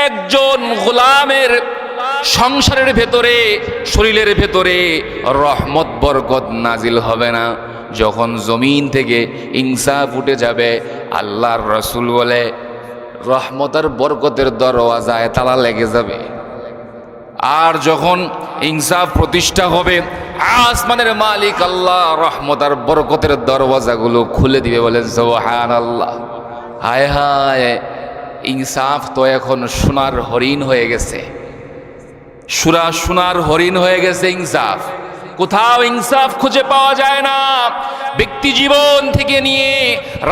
একজন গোলামের সংসারের ভেতরে, শরীরের ভেতরে রহমত বরকত নাজিল হবে না যখন জমিন থেকে ইনসাফ উঠে যাবে। আল্লাহর রাসূল বলে রহমত আর বরকতের দরওয়াজায় তালা লেগে যাবে। আর যখন ইনসাফ প্রতিষ্ঠা হবে, আসমানের মালিক আল্লাহ রহমত আর বরকতের দরওয়াজাগুলো খুলে দিবে। বলেন সুবহানাল্লাহ। হায় হায়, ইনসাফ তো এখন সোনার হরিণ হয়ে গেছে, সোনার হরিণ হয়ে গেছে ইনসাফ। কোথাও ইনসাফ খুঁজে পাওয়া যায় না। ব্যক্তি জীবন থেকে নিয়ে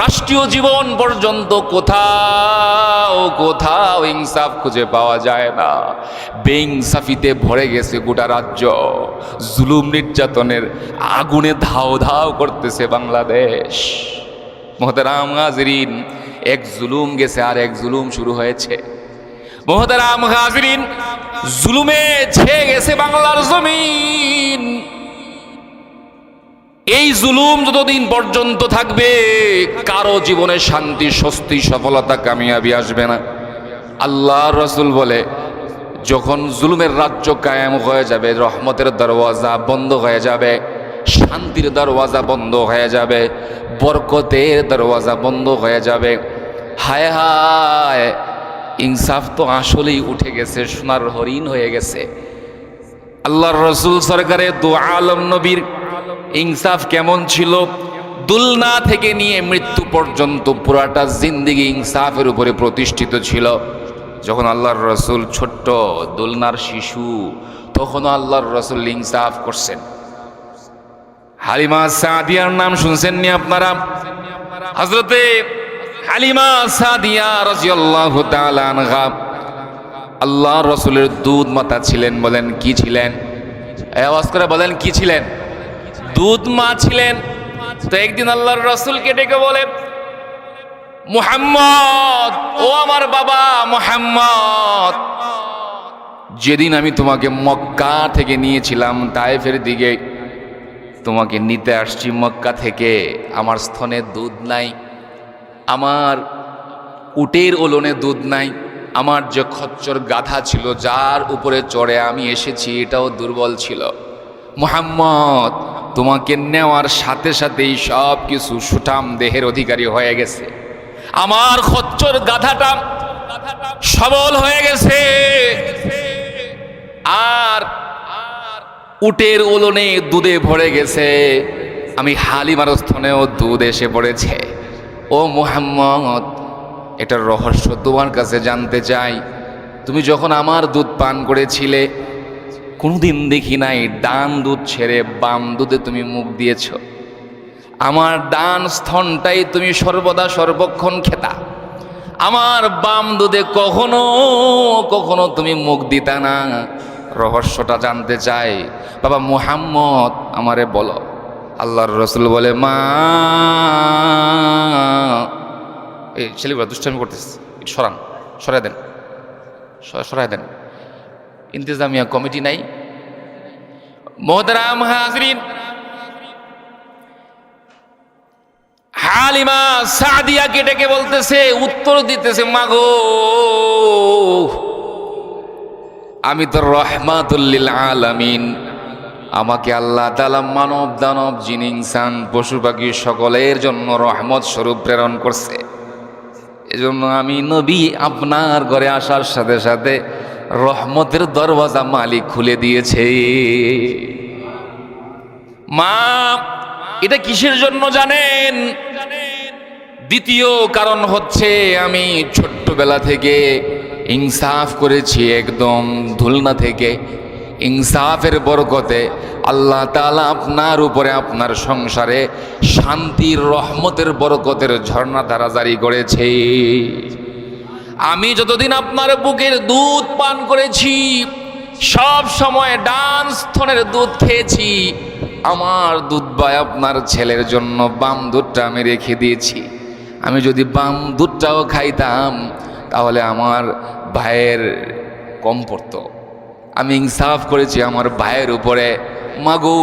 রাষ্ট্রীয় জীবন পর্যন্ত কোথাও ইনসাফ খুঁজে পাওয়া যায় না। বেইনসাফিতে ভরে গেছে গোটা রাজ্য। জুলুম নির্যাতনের আগুনে ধাও ধাও করতেছে বাংলাদেশ। মুহতারাম হাজিরিন, এক জুলুম গেছে আর এক জুলুম শুরু হয়েছে। মুহতারাম হাজিরিন, জুলুমে ছেয়ে গেছে বাংলার জমিন। এই জুলুম যতদিন পর্যন্ত থাকবে কারো জীবনে শান্তি, স্বস্তি, সফলতা, কামিয়াবি আসবে না। আল্লাহর রাসূল বলে যখন জুলুমের রাজ্য কায়েম হয়ে যাবে, রহমতের দরওয়াজা বন্ধ হয়ে যাবে, শান্তির দরওয়াজা বন্ধ হয়ে যাবে, বরকতের দরওয়াজা বন্ধ হয়ে যাবে। হায় হায়, ইনসাফ তো আসলেই উঠে গেছে, সোনার হরিণ হয়ে গেছে। আল্লাহর রাসূল সরকারে দু আলম নবীর ইনসাফ কেমন ছিল? দুলনা থেকে নিয়ে মৃত্যু পর্যন্ত পুরাটা জিন্দেগি ইনসাফের উপরে প্রতিষ্ঠিত ছিল। যখন আল্লাহর রাসূল ছোট্ট দুলনার শিশু, তখনও আল্লাহর রাসূল ইনসাফ করছেন। হালিমা সাদিয়ার নাম শুনছেন নি আপনারা? হযরতে হালিমা সাদিয়া রাদিয়াল্লাহু তাআলা আনহা আল্লাহর রাসূলের দুধ মাতা ছিলেন। বলেন কি ছিলেন? আওয়াজ করে বলেন কি ছিলেন? দুধ মা ছিলেন। তো একদিন আল্লাহর রাসূলকে ডেকে বলে, মুহাম্মদ, ও আমার বাবা মুহাম্মদ, যেদিন আমি তোমাকে মক্কা থেকে নিয়েছিলাম তায়েফের দিকে, তোমাকে নিতে আসছি মক্কা থেকে, আমার স্তনে দুধ নাই, আমার উটের ওলনে দুধ নাই, আমার যে খচ্চর গাধা ছিল যার উপরে চড়ে আমি এসেছি এটাও দুর্বল ছিল। মুহাম্মদ, তোমাকে নেওয়ার সাথে সাথেই সব কিছু সুঠাম দেহের অধিকারী হয়ে গেছে। আমার খচ্চর গাধাটা সবল হয়ে গেছে, আর উটের ওলনে দুধে ভরে গেছে। আমি হালিমার স্তনেও দুধ এসে পড়েছে। ও মুহাম্মদ, এটার রহস্য তোমার কাছে জানতে চাই। তুমি যখন আমার দুধ পান করেছিলে, কোনোদিন দেখি নাই ডান দুধ ছেড়ে বাম দুধে তুমি মুখ দিয়েছ। আমার ডান স্তনটাই তুমি সর্বদা সর্বক্ষণ খেতা, আমার বাম দুধে কখনো কখনো তুমি মুখ দিতা না। রহস্যটা জানতে চাই বাবা মুহাম্মদ, আমারে বলো। আল্লাহর রাসূল বলে, মা, এই ছেলেগুলো দুষ্টামি করতেছে, সরাই দেন। ইন্তেজামিয়া কমিটি নাই। মুহতারাম হাজরিন, হালিমা সাদিয়াকে ডেকে বলতেছে, উত্তর দিতেছে, মাগো, আমি তো রহমাতুল লিল আলামিন, আমাকে আল্লাহ তাআলা মানব দানব জিন ইনসান পশু পাখি সকলের জন্য রহমত স্বরূপ প্রেরণ করছে। এজন্য আমি নবী আপনার ঘরে আসার সাথে সাথে রহমতের দরওয়াজা মালিক খুলে দিয়েছে। মা, এটা কিসের জন্য জানেন? দ্বিতীয় কারণ হচ্ছে আমি ছোট্টবেলা থেকে ইনসাফ করেছি, একদম ধুলনা থেকে। ইনসাফের বরকতে আল্লাহ তাআলা আপনার উপরে, আপনার সংসারে শান্তির, রহমতের, বরকতের ঝর্ণাধারা জারি করেছে। আমি যতদিন আপনার বুকের দুধ পান করেছি, সব সময় ডান স্তনের দুধ খেয়েছি। আমার দুধ ভাই আপনার ছেলের জন্য বাম দুধটা আমি রেখে দিয়েছি। আমি যদি বাম দুধটাও খাইতাম তাহলে আমার ভাইয়ের কম পড়তো। আমি ইনসাফ করেছি আমার ভাইয়ের উপরে, মাগো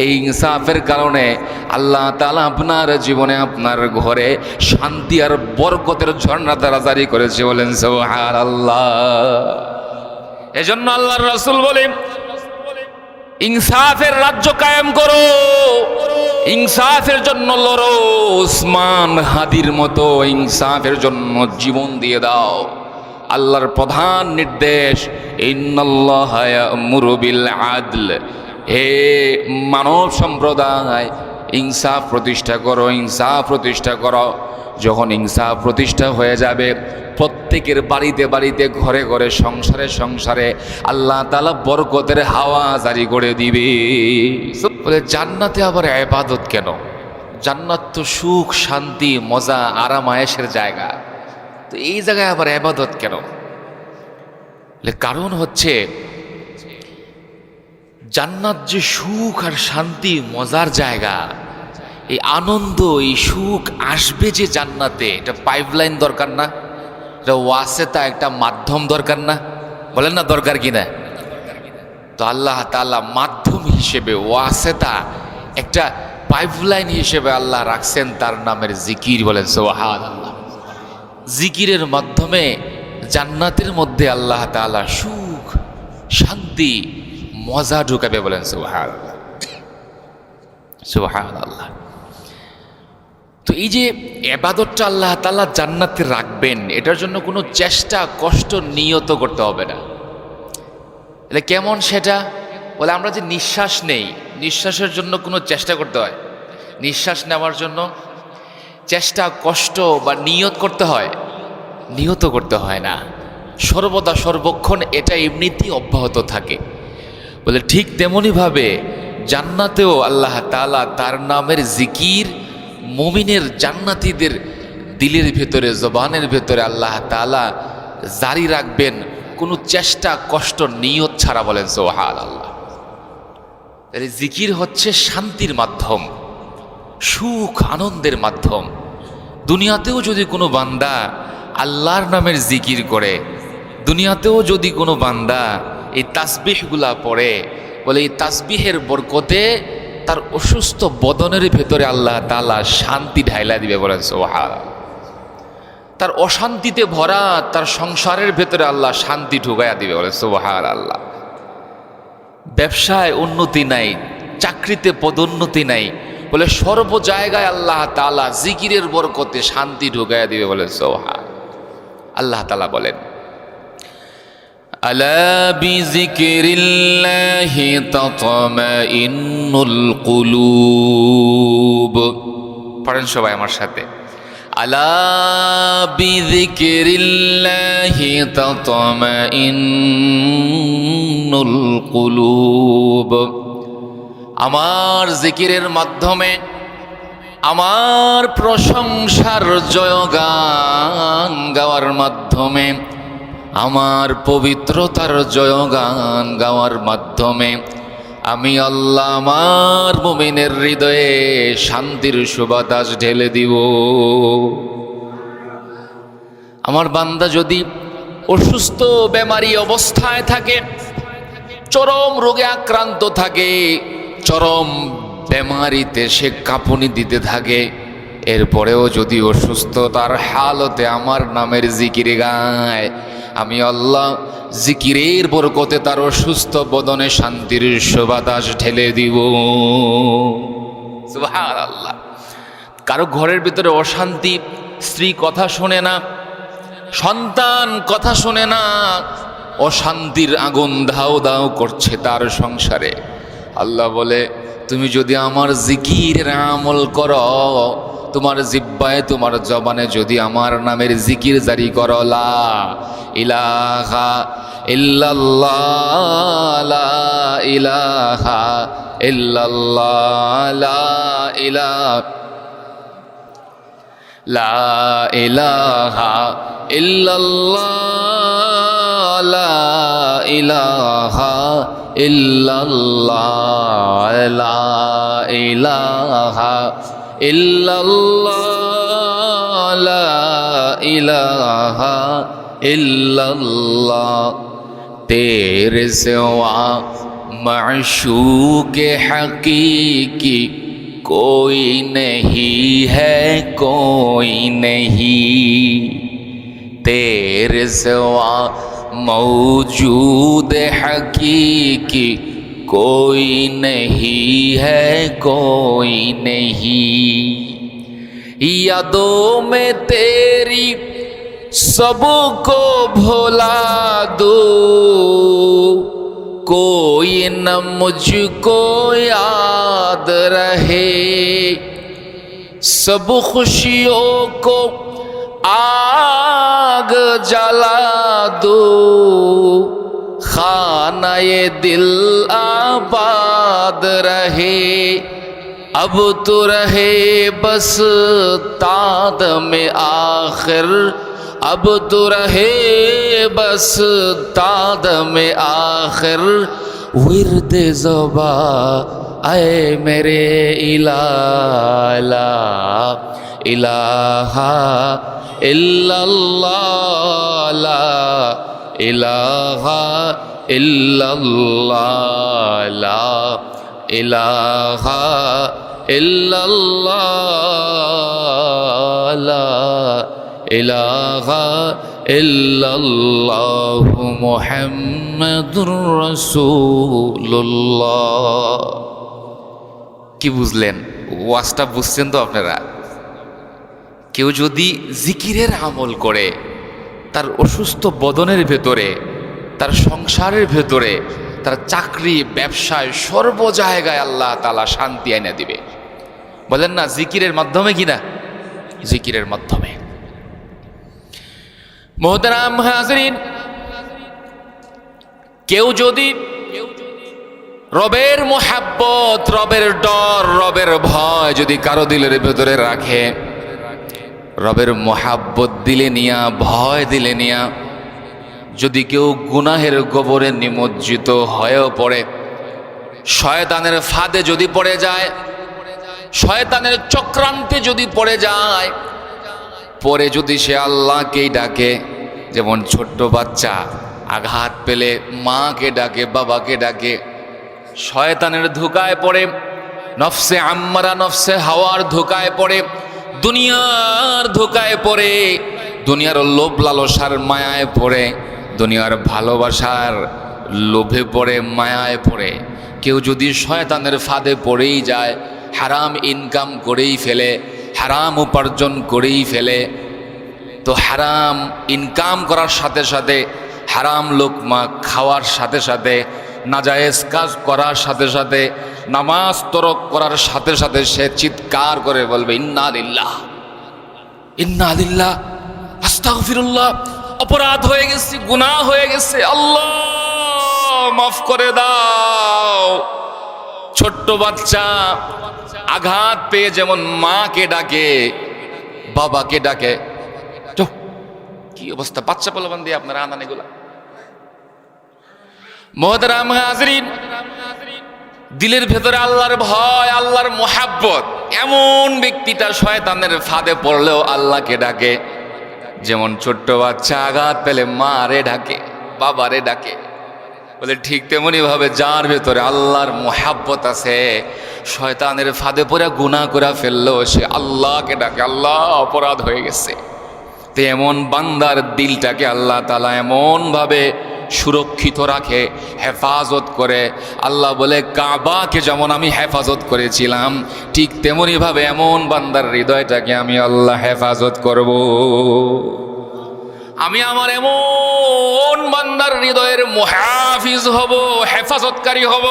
এই ইনসাফের কারণে আল্লাহ তাআলা আপনার জীবনে আপনার ঘরে শান্তি আর বরকতের ঝর্ণা দ্বারা জারি করেছে, বলেন সুবহানাল্লাহ। এজন্য আল্লাহর রাসূল বলে ইনসাফের রাজ্য কায়েম করো, ইনসাফের জন্য লড়ো, উসমান হাদির মতো ইনসাফের জন্য জীবন দিয়ে দাও। আল্লাহর প্রধান নির্দেশ ইন্নাল্লাহা ইয়া'মুরু বিল আদল, হে মানব সম্প্রদায় ইনসাফ প্রতিষ্ঠা করো, ইনসাফ প্রতিষ্ঠা করো। যখন ইনসাফ প্রতিষ্ঠা হয়ে যাবে প্রত্যেকের বাড়িতে বাড়িতে ঘরে ঘরে সংসারে সংসারে আল্লাহ তাআলা বরকতের হাওয়া জারি করে দিবে। বলে জান্নাতে আবার ইবাদত কেন? জান্নাত তো সুখ শান্তি মজা আরাম আয়েশের জায়গা, তো এই জায়গায় আবার ইবাদত কেন? কারণ হচ্ছে জান্নাত যে সুখ আর শান্তি মজার জায়গা, এই আনন্দ এই সুখ আসবে যে জান্নাতে, এটা পাইপলাইন দরকার না? এটা ওয়াসেতা একটা মাধ্যম দরকার না? বলেন না দরকার কিনা? তো আল্লাহ তাআলা মাধ্যম হিসেবে ওয়াসেতা একটা পাইপলাইন হিসেবে আল্লাহ রাখছেন তার নামের জিকির, বলেন সুবহানাল্লাহ। জিকিরের মাধ্যমে জান্নাতের মধ্যে আল্লাহ তাআলা সুখ শান্তি মজা ঢুকাবে, বলেন সুবহানাল্লাহ সুবহানাল্লাহ। তো এই যে ইবাদতটা আল্লাহ তাআলা জান্নাতে রাখবেন, এটার জন্য কোনো চেষ্টা কষ্ট নিয়ত করতে হবে না। এটা কেমন সেটা? বলে আমরা যে নিঃশ্বাস নেই, নিঃশ্বাসের জন্য কোনো চেষ্টা করতে হয়? নিঃশ্বাস নেওয়ার জন্য চেষ্টা কষ্ট বা নিয়ত করতে হয়? নিয়ত করতে হয় না, সর্বদা সর্বক্ষণ এটা এমনিতেই অব্যাহত থাকে। বলে ঠিক তেমনিভাবে জান্নাতেও আল্লাহ তাআলা তার নামের জিকির মুমিনের জান্নাতীদের দিলের ভেতরে জবানের ভেতরে আল্লাহ তাআলা জারি রাখবেন কোনো চেষ্টা কষ্ট নিয়ত ছাড়া, বলেন সুবহানাল্লাহ। তাহলে জিকির হচ্ছে শান্তির মাধ্যম, সুখ আনন্দের মাধ্যম। দুনিয়াতেও যদি কোনো বান্দা আল্লাহর নামের জিকির করে, দুনিয়াতেও যদি কোনো বান্দা এই তাসবিহগুলা পড়ে, বলে এই তাসবিহের বরকতে তার অসুস্থ বদনের ভেতরে আল্লাহ তাআলা শান্তি ঢাইলা দিবে, বলেন সুবহানাল্লাহ। তার অশান্তিতে ভরা তার সংসারের ভেতরে আল্লাহ শান্তি ঢুকাইয়া দিবে, বলেন সুবহানাল্লাহ। ব্যবসায় উন্নতি নাই, চাকরিতে পদোন্নতি নাই, বলে সর্ব জায়গায় আল্লাহ তাআলা জিকিরের বরকতে শান্তি ঢুকাইয়া দিবে, বলেন সুবহানাল্লাহ। আল্লাহ তাআলা বলেন আলা বিযিকরিল্লাহি তাতমাইন্নুল কুলুব। পড়েন সবাই আমার সাথে, আলা বিযিকরিল্লাহি তাতমাইন্নুল কুলুব। আমার জিকিরের মাধ্যমে, আমার প্রশংসার জয়গান গাওয়ার মাধ্যমে, আমার পবিত্রতার জয়গান গাওয়ার মাধ্যমে আমি আল্লাহ আমার মুমিনের হৃদয়ে শান্তির সুবাতাস ঢেলে দিব। আমার বান্দা যদি অসুস্থ বেমারি অবস্থায় থাকে, চরম রোগে আক্রান্ত থাকে, চরম বেমারিতে সে কাঁপুনি দিতে থাকে, এরপরেও যদি অসুস্থতার হালতে আমার নামের জিকির গায়, আমি আল্লাহ জিকিরের বরকতে তার অসুস্থ বদনে শান্তির সুবাতাস ঢেলে দিব। সুবহানাল্লাহ। কারো ঘরের ভিতরে অশান্তি, স্ত্রী কথা শোনে না, সন্তান কথা শোনে না, অশান্তির আগুন ধাও দাও করছে তার সংসারে। আল্লাহ বলে তুমি যদি আমার জিকিরের আমল করো, তোমার জিহ্বায় তোমার জবানে যদি আমার নামের জিকির জারি করো, লা ইলাহা ইল্লাল্লাহ, লা ইলাহা ইল্লাল্লাহ, লা ইলাহা ইল্লাল্লাহ, লা ইলাহা ইল্লাল্লাহ, লা ইলাহা ইল্লাল্লাহ, লা ইলাহা ইল্লাল্লাহ। तेरे सिवा माशूक हकीकी कोई नहीं है कोई नहीं, तेरे सिवा मौजूद हकीकी कोई नहीं है कोई नहीं। यादों में तेरी सबको भुला दो, कोई न मुझको याद रहे, सब खुशियों को आग जला दो, खाना ये दिल आबाद रहे। अब तो रहे बस ताद में आखिर, अब तो रहे बस ताद में आखिर, विर्द ज़ुबा आए मेरे इलाहा इलाहा इल्लल्लाह ला इलाहा इल्लल्लाह ला इलाहा इल्लल्लाह ला इलाहा इल्लल्लाहु मुহাম্মাদুর রাসূলুল্লাহ। কি বুঝলেন? ওয়াজটা বুঝছেন তো আপনারা? কেউ যদি জিকিরের আমল করে তার অসুস্থ বদনের ভেতরে, তার সংসারের ভেতরে, তার চাকরি ব্যবসায় সর্ব জায়গায় আল্লাহ তাআলা শান্তি এনে দিবে। বলেন না জিকিরের মাধ্যমে কিনা? জিকিরের মাধ্যমে। মোহতারাম হাজরিন, কেউ যদি রবের মোহাব্বত, রবের ডর, রবের ভয় যদি কারো দিলের ভেতরে রাখে, রবের মোহাব্বত দিলে নিয়া, ভয় দিলে নিয়া যদি কেউ গুনাহের গোবরে নিমজ্জিত হয়েও পড়ে, শয়তানের ফাঁদে যদি পড়ে যায়, শয়তানের চক্রান্তে যদি পড়ে যায়, পরে যদি সে আল্লাহকেই ডাকে, যেমন ছোট্ট বাচ্চা আঘাত পেলে মাকে ডাকে, বাবাকে ডাকে, শয়তানের ধোঁকায় পড়ে, নফসে আম্মারা, নফসে হাওয়ার ধোঁকায় পড়ে, দুনিয়ার ধোঁকায় পড়ে, দুনিয়ার লোভ লালসার মায়ায় পড়ে, দুনিয়ার ভালোবাসার লোভে পড়ে, মায়ায় পড়ে, কেউ যদি শয়তানের ফাঁদে পড়েই যায়, হারাম ইনকাম করেই ফেলে, হারাম উপার্জন করেই ফেলে, তো হারাম ইনকাম করার সাথে সাথে, হারাম লোকমা খাওয়ার সাথে সাথে, নাজায়েজ কাজ করার সাথে সাথে, নামাজ তরক করার সাথে সাথে সে চিৎকার করে বলবে ইন্না লিল্লাহ ইন্না লিল্লাহ আস্তাগফিরুল্লাহ, অপরাধ হয়ে গেছে, গুনাহ হয়ে গেছে, আল্লাহ মাফ করে দাও। ছোট্ট বাচ্চা আঘাত পেয়ে যেমন মাকে ডাকে, বাবাকে ডাকে, কি অবস্থা বাচ্চা পোলাপান দিয়ে আপনারা আনান এগুলা। মুহতারাম হাজরিন, দিলের ভেতরে আল্লাহর ভয়, আল্লাহর মোহাব্বত, এমন ব্যক্তিটা শয়তানের ফাঁদে পড়লেও আল্লাহকে ডাকে, যেমন ছোট্ট বাচ্চা আঘাত পেলে মারে ডাকে, বাবারে ডাকে, বলে ঠিক তেমনি ভাবে যার ভেতরে আল্লাহর মোহাব্বত আছে, শয়তানের ফাঁদে পড়ে গুনাহ করে ফেললেও সে আল্লাহকে ডাকে, আল্লাহ অপরাধ হয়ে গেছে। তো এমন বান্দার দিলটাকে আল্লাহ তাআলা এমন ভাবে সুরক্ষিত রাখে, হেফাজত করে। আল্লাহ বলে কাবাকে যেমন আমি হেফাজত করেছিলাম, ঠিক তেমনি ভাবে এমন বান্দার হৃদয়টাকে আমি আল্লাহ হেফাজত করব। আমি আমার এমন বান্দার হৃদয়ের মুহাফিজ হব, হেফাজতকারী হব।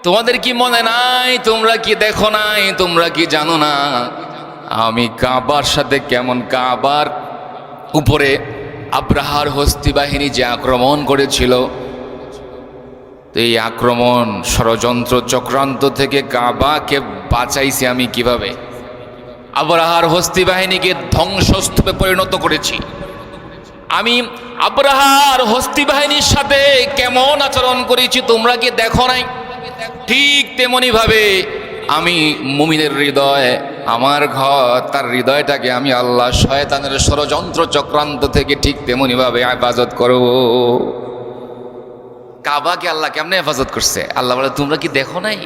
তোমাদের কি মনে নাই? তোমরা কি দেখো নাই? তোমরা কি জানো না আমি কাবার সাথে কেমন, কাবার উপরে আব্রাহার হস্তি বাহিনী যে আক্রমণ করেছিল, তো এই আক্রমণ ষড়যন্ত্র চক্রান্ত থেকে কাবাকে বাঁচাইছি আমি কিভাবে? আব্রাহার হস্তি বাহিনীকে ধ্বংসস্তূপে পরিণত করেছি। আমি আব্রাহার হস্তি বাহিনীর সাথে কেমন আচরণ করেছি তোমরা কি দেখো নাই? ঠিক তেমনি ভাবে আমি মুমিনের হৃদয়, আমার ঘর, তার হৃদয়টাকে আমি আল্লাহ শয়তানের ষড়যন্ত্র চক্রান্ত থেকে ঠিক তেমনি ভাবে হেফাজত করব। কাবাকে আল্লাহ কেমনে হেফাজত করছে? আল্লাহ বলে তোমরা কি দেখো নাই?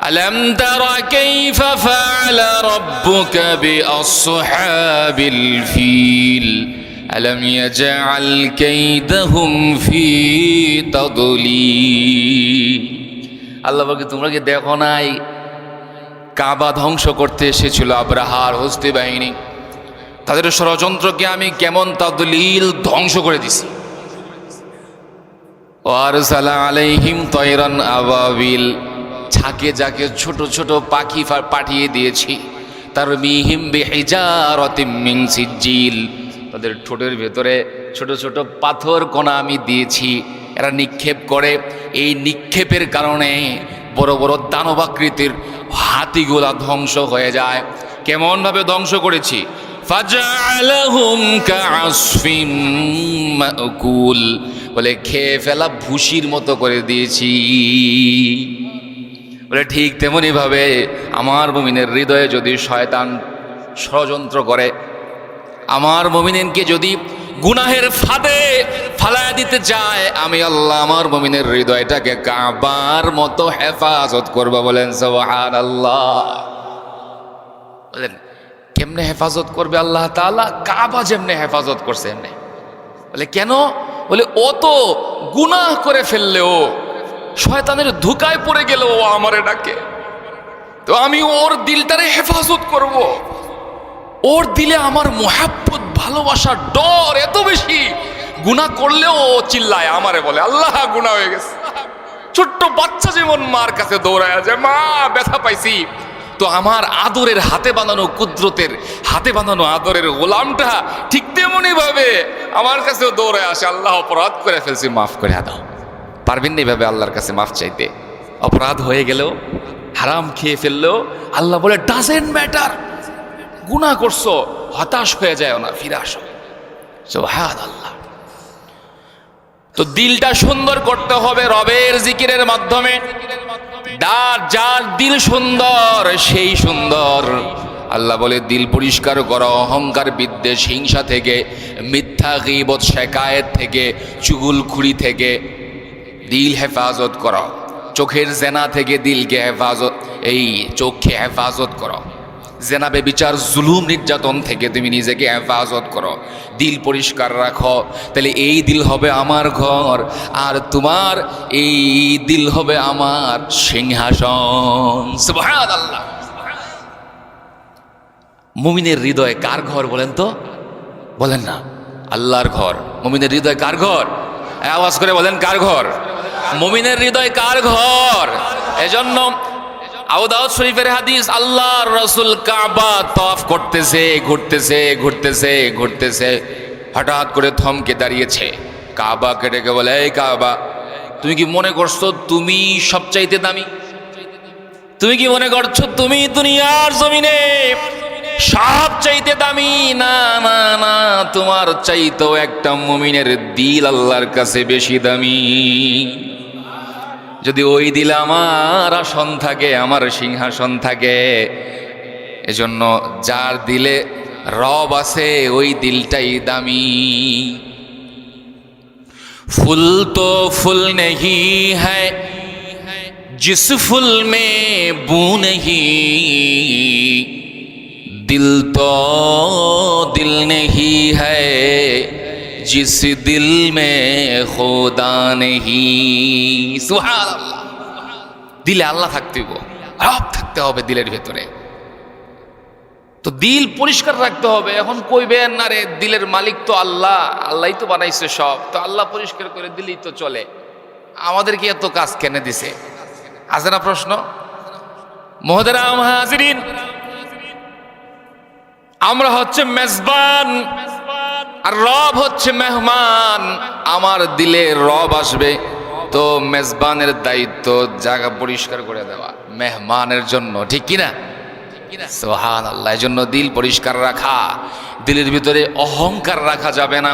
আলাম তারা কাইফা ফাআলা রাব্বুকা বিআসহাবিল ফিল আলাম ইয়াজআল কাইদাহুম ফি তাদলিল। আল্লাহ বলে তোমরা কি দেখো নাই কাবা ধ্বংস করতে এসেছিল আব্রাহার হস্তি বাহিনী, তাদের ষড়যন্ত্রকে আমি কেমন তাদলিল ধ্বংস করে দিছি। ওয়ারসালা আলাইহিম তায়রান আবাবিল, ঝাঁকে ঝাঁকে ছোট ছোট পাখি পাঠিয়ে দিয়েছি। তারমিহিম বিহিজারাতিম মিন সিজ্জিল, তাদের ঠোঁটের ভেতরে ছোট ছোট পাথর কণা আমি দিয়েছি, এরা নিক্ষেপ করে। এই নিক্ষেপের কারণে বড় বড় দানবাকৃতির হাতিগুলা ধ্বংস হয়ে যায়। কেমন ভাবে ধ্বংস করেছি? ফাজআলাহুম কাআসফিম মাকুল, বলে খেয়ে ফেলা ভুসির মতো করে দিয়েছি। বলে ঠিক তেমনি ভাবে আমার মুমিনের হৃদয়ে যদি শয়তান ষড়যন্ত্র করে, আমার মুমিনকে যদি গুনাহের ফাঁদে ফালায়া দিতে চায়, আমি আল্লাহ আমার মুমিনের হৃদয়টাকে কাবার মতো হেফাজত করব। বলেন সুবহানাল্লাহ। বলেন কেমনে হেফাজত করবে আল্লাহ তাআলা? কাবা যেমনে হেফাজত করছে এমনি। বলে কেন? বলে ও তো গুনাহ করে ফেললেও, শয়তানের ধোঁকায় পড়ে গেলেও ও আমারে ডাকে, তো আমি ওর দিলটারে হেফাজত করব। ওর দিলে আমার মোহাব্বত, ভালোবাসা, ডর এত বেশি, গুনাহ করলেও ও চিল্লায় আমারে, বলে আল্লাহ গুনাহ হয়ে গেছে। ছোট্ট বাচ্চা যেমন মার কাছে দৌড়ায় যায়, মা ব্যথা পাইছি, তো আমার আদরের হাতে বানানো, কুদরতের হাতে বানানো আদরের গোলামটা ঠিক তেমনি ভাবে আমার কাছেও দৌড়ায় আসে, আল্লাহ অপরাধ করে ফেলছি, মাফ করে দাও। পারবেন না এইভাবে আল্লাহর কাছে মাফ চাইতে? অপরাধ হয়ে গেলেও, হারাম খেয়ে ফেললেও আল্লাহ বলে ডাজেন্ট ম্যাটার, গুনাহ করছো, হতাশ হয়ে যায় না, ফিরে আসো। সুবহানাল্লাহ। তো দিলটা সুন্দর করতে হবে রবের জিকিরের মাধ্যমে। যার দিল সুন্দর সেই সুন্দর। আল্লাহ বলে দিল পরিষ্কার করো অহংকার, বিদ্বেষ, হিংসা থেকে, মিথ্যা, গীবত, শিকায়েত থেকে, চুগলখুরি থেকে দিল হেফাজত করো। চোখের জেনা থেকে দিলকে হেফাজত, এই চোখকে হেফাজত করো। জেনা, বেবিচার, জুলুম, নির্যাতন থেকে তুমি নিজেকে হেফাজত করো। দিল পরিষ্কার রাখো, তাহলে এই দিল হবে আমার ঘর, আর তোমার এই দিল হবে আমার সিংহাসন। সুবহানাল্লাহ। মুমিনের হৃদয় কার ঘর বলেন তো? বলেন না। আল্লাহর ঘর। মুমিনের হৃদয় কার ঘর? আওয়াজ করে বলেন কার ঘর? মুমিনের হৃদয় কার ঘর? এজন্য আবু দাউদ শরীফের হাদিস, আল্লাহর রাসূল কাবা তাওয়াফ করতেছে, ঘুরতেছে ঘুরতেছে ঘুরতেছে, হঠাৎ করে থমকে দাঁড়িয়েছে। কাবাকে ডেকে বলে, এই কাবা, তুমি কি মনে করছো তুমি সবচাইতে দামি? তুমি কি মনে করছো তুমি দুনিয়ার জমিনে সবচাইতে দামি? না না না, তোমার চাইতেও একটা মুমিনের দিল আল্লাহর কাছে বেশি দামি। যদি ওই দিলে আমার আসন থাকে, আমার সিংহাসন থাকে। এজন্য যার দিলে রব আছে ওই দিলটাই দামি। ফুল তো ফুল নেহি হ্যায় জিস ফুল মে বু নেহি, দিল তো দিল নেহি হ্যায় জিস দিল মে খোদা নেহি। সুবহানাল্লাহ। দিলে আল্লাহ থাকতে হবে, রব থাকতে হবে দিলের ভেতরে। তো দিল পরিষ্কার রাখতে হবে। এখন কইবেন না রে দিলের মালিক তো আল্লাহ, আল্লাহই তো বানাইছে সব, তো আল্লাহ পরিষ্কার করে দিলেই তো চলে, আমাদেরকে এত কাজ কেন দিছে? আছে না প্রশ্ন? মুহতারাম হাজিরিন, আমরা হচ্ছে মেজবান আর রব হচ্ছে মেহমান। আমার দিলে রব আসবে, তো মেজবানের দায়িত্ব জায়গা পরিষ্কার করে দেওয়া মেহমানের জন্য, ঠিক কিনা? সুবহানাল্লাহ। এজন্য দিল পরিষ্কার রাখা, দিলের ভিতরে অহংকার রাখা যাবে না,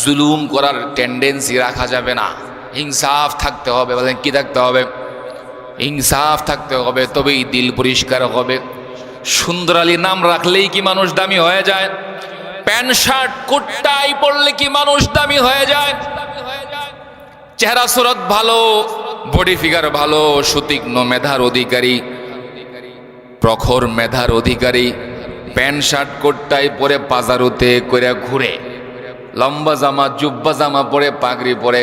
জুলুম করার টেন্ডেন্সি রাখা যাবে না, ইনসাফ থাকতে হবে। বলেন কি থাকতে হবে? ইনসাফ থাকতে হবে, তবেই দিল পরিষ্কার হবে। সুন্দর আলী নাম রাখলেই কি মানুষ দামি হয়ে যায়? প্যান্ট শার্ট কোট টাই পরলে কি মানুষ দামি হয়ে যায়? চেহারা সুরত ভালো, বডি ফিগার ভালো, সুতীক্ষ্ণ মেধার অধিকারী, প্রখর মেধার অধিকারী, প্যান্ট শার্ট কোটটাই পরে পাজারুতে করে ঘুরে, লম্বা জামা জুব্বা জামা পরে পাগড়ি পরে,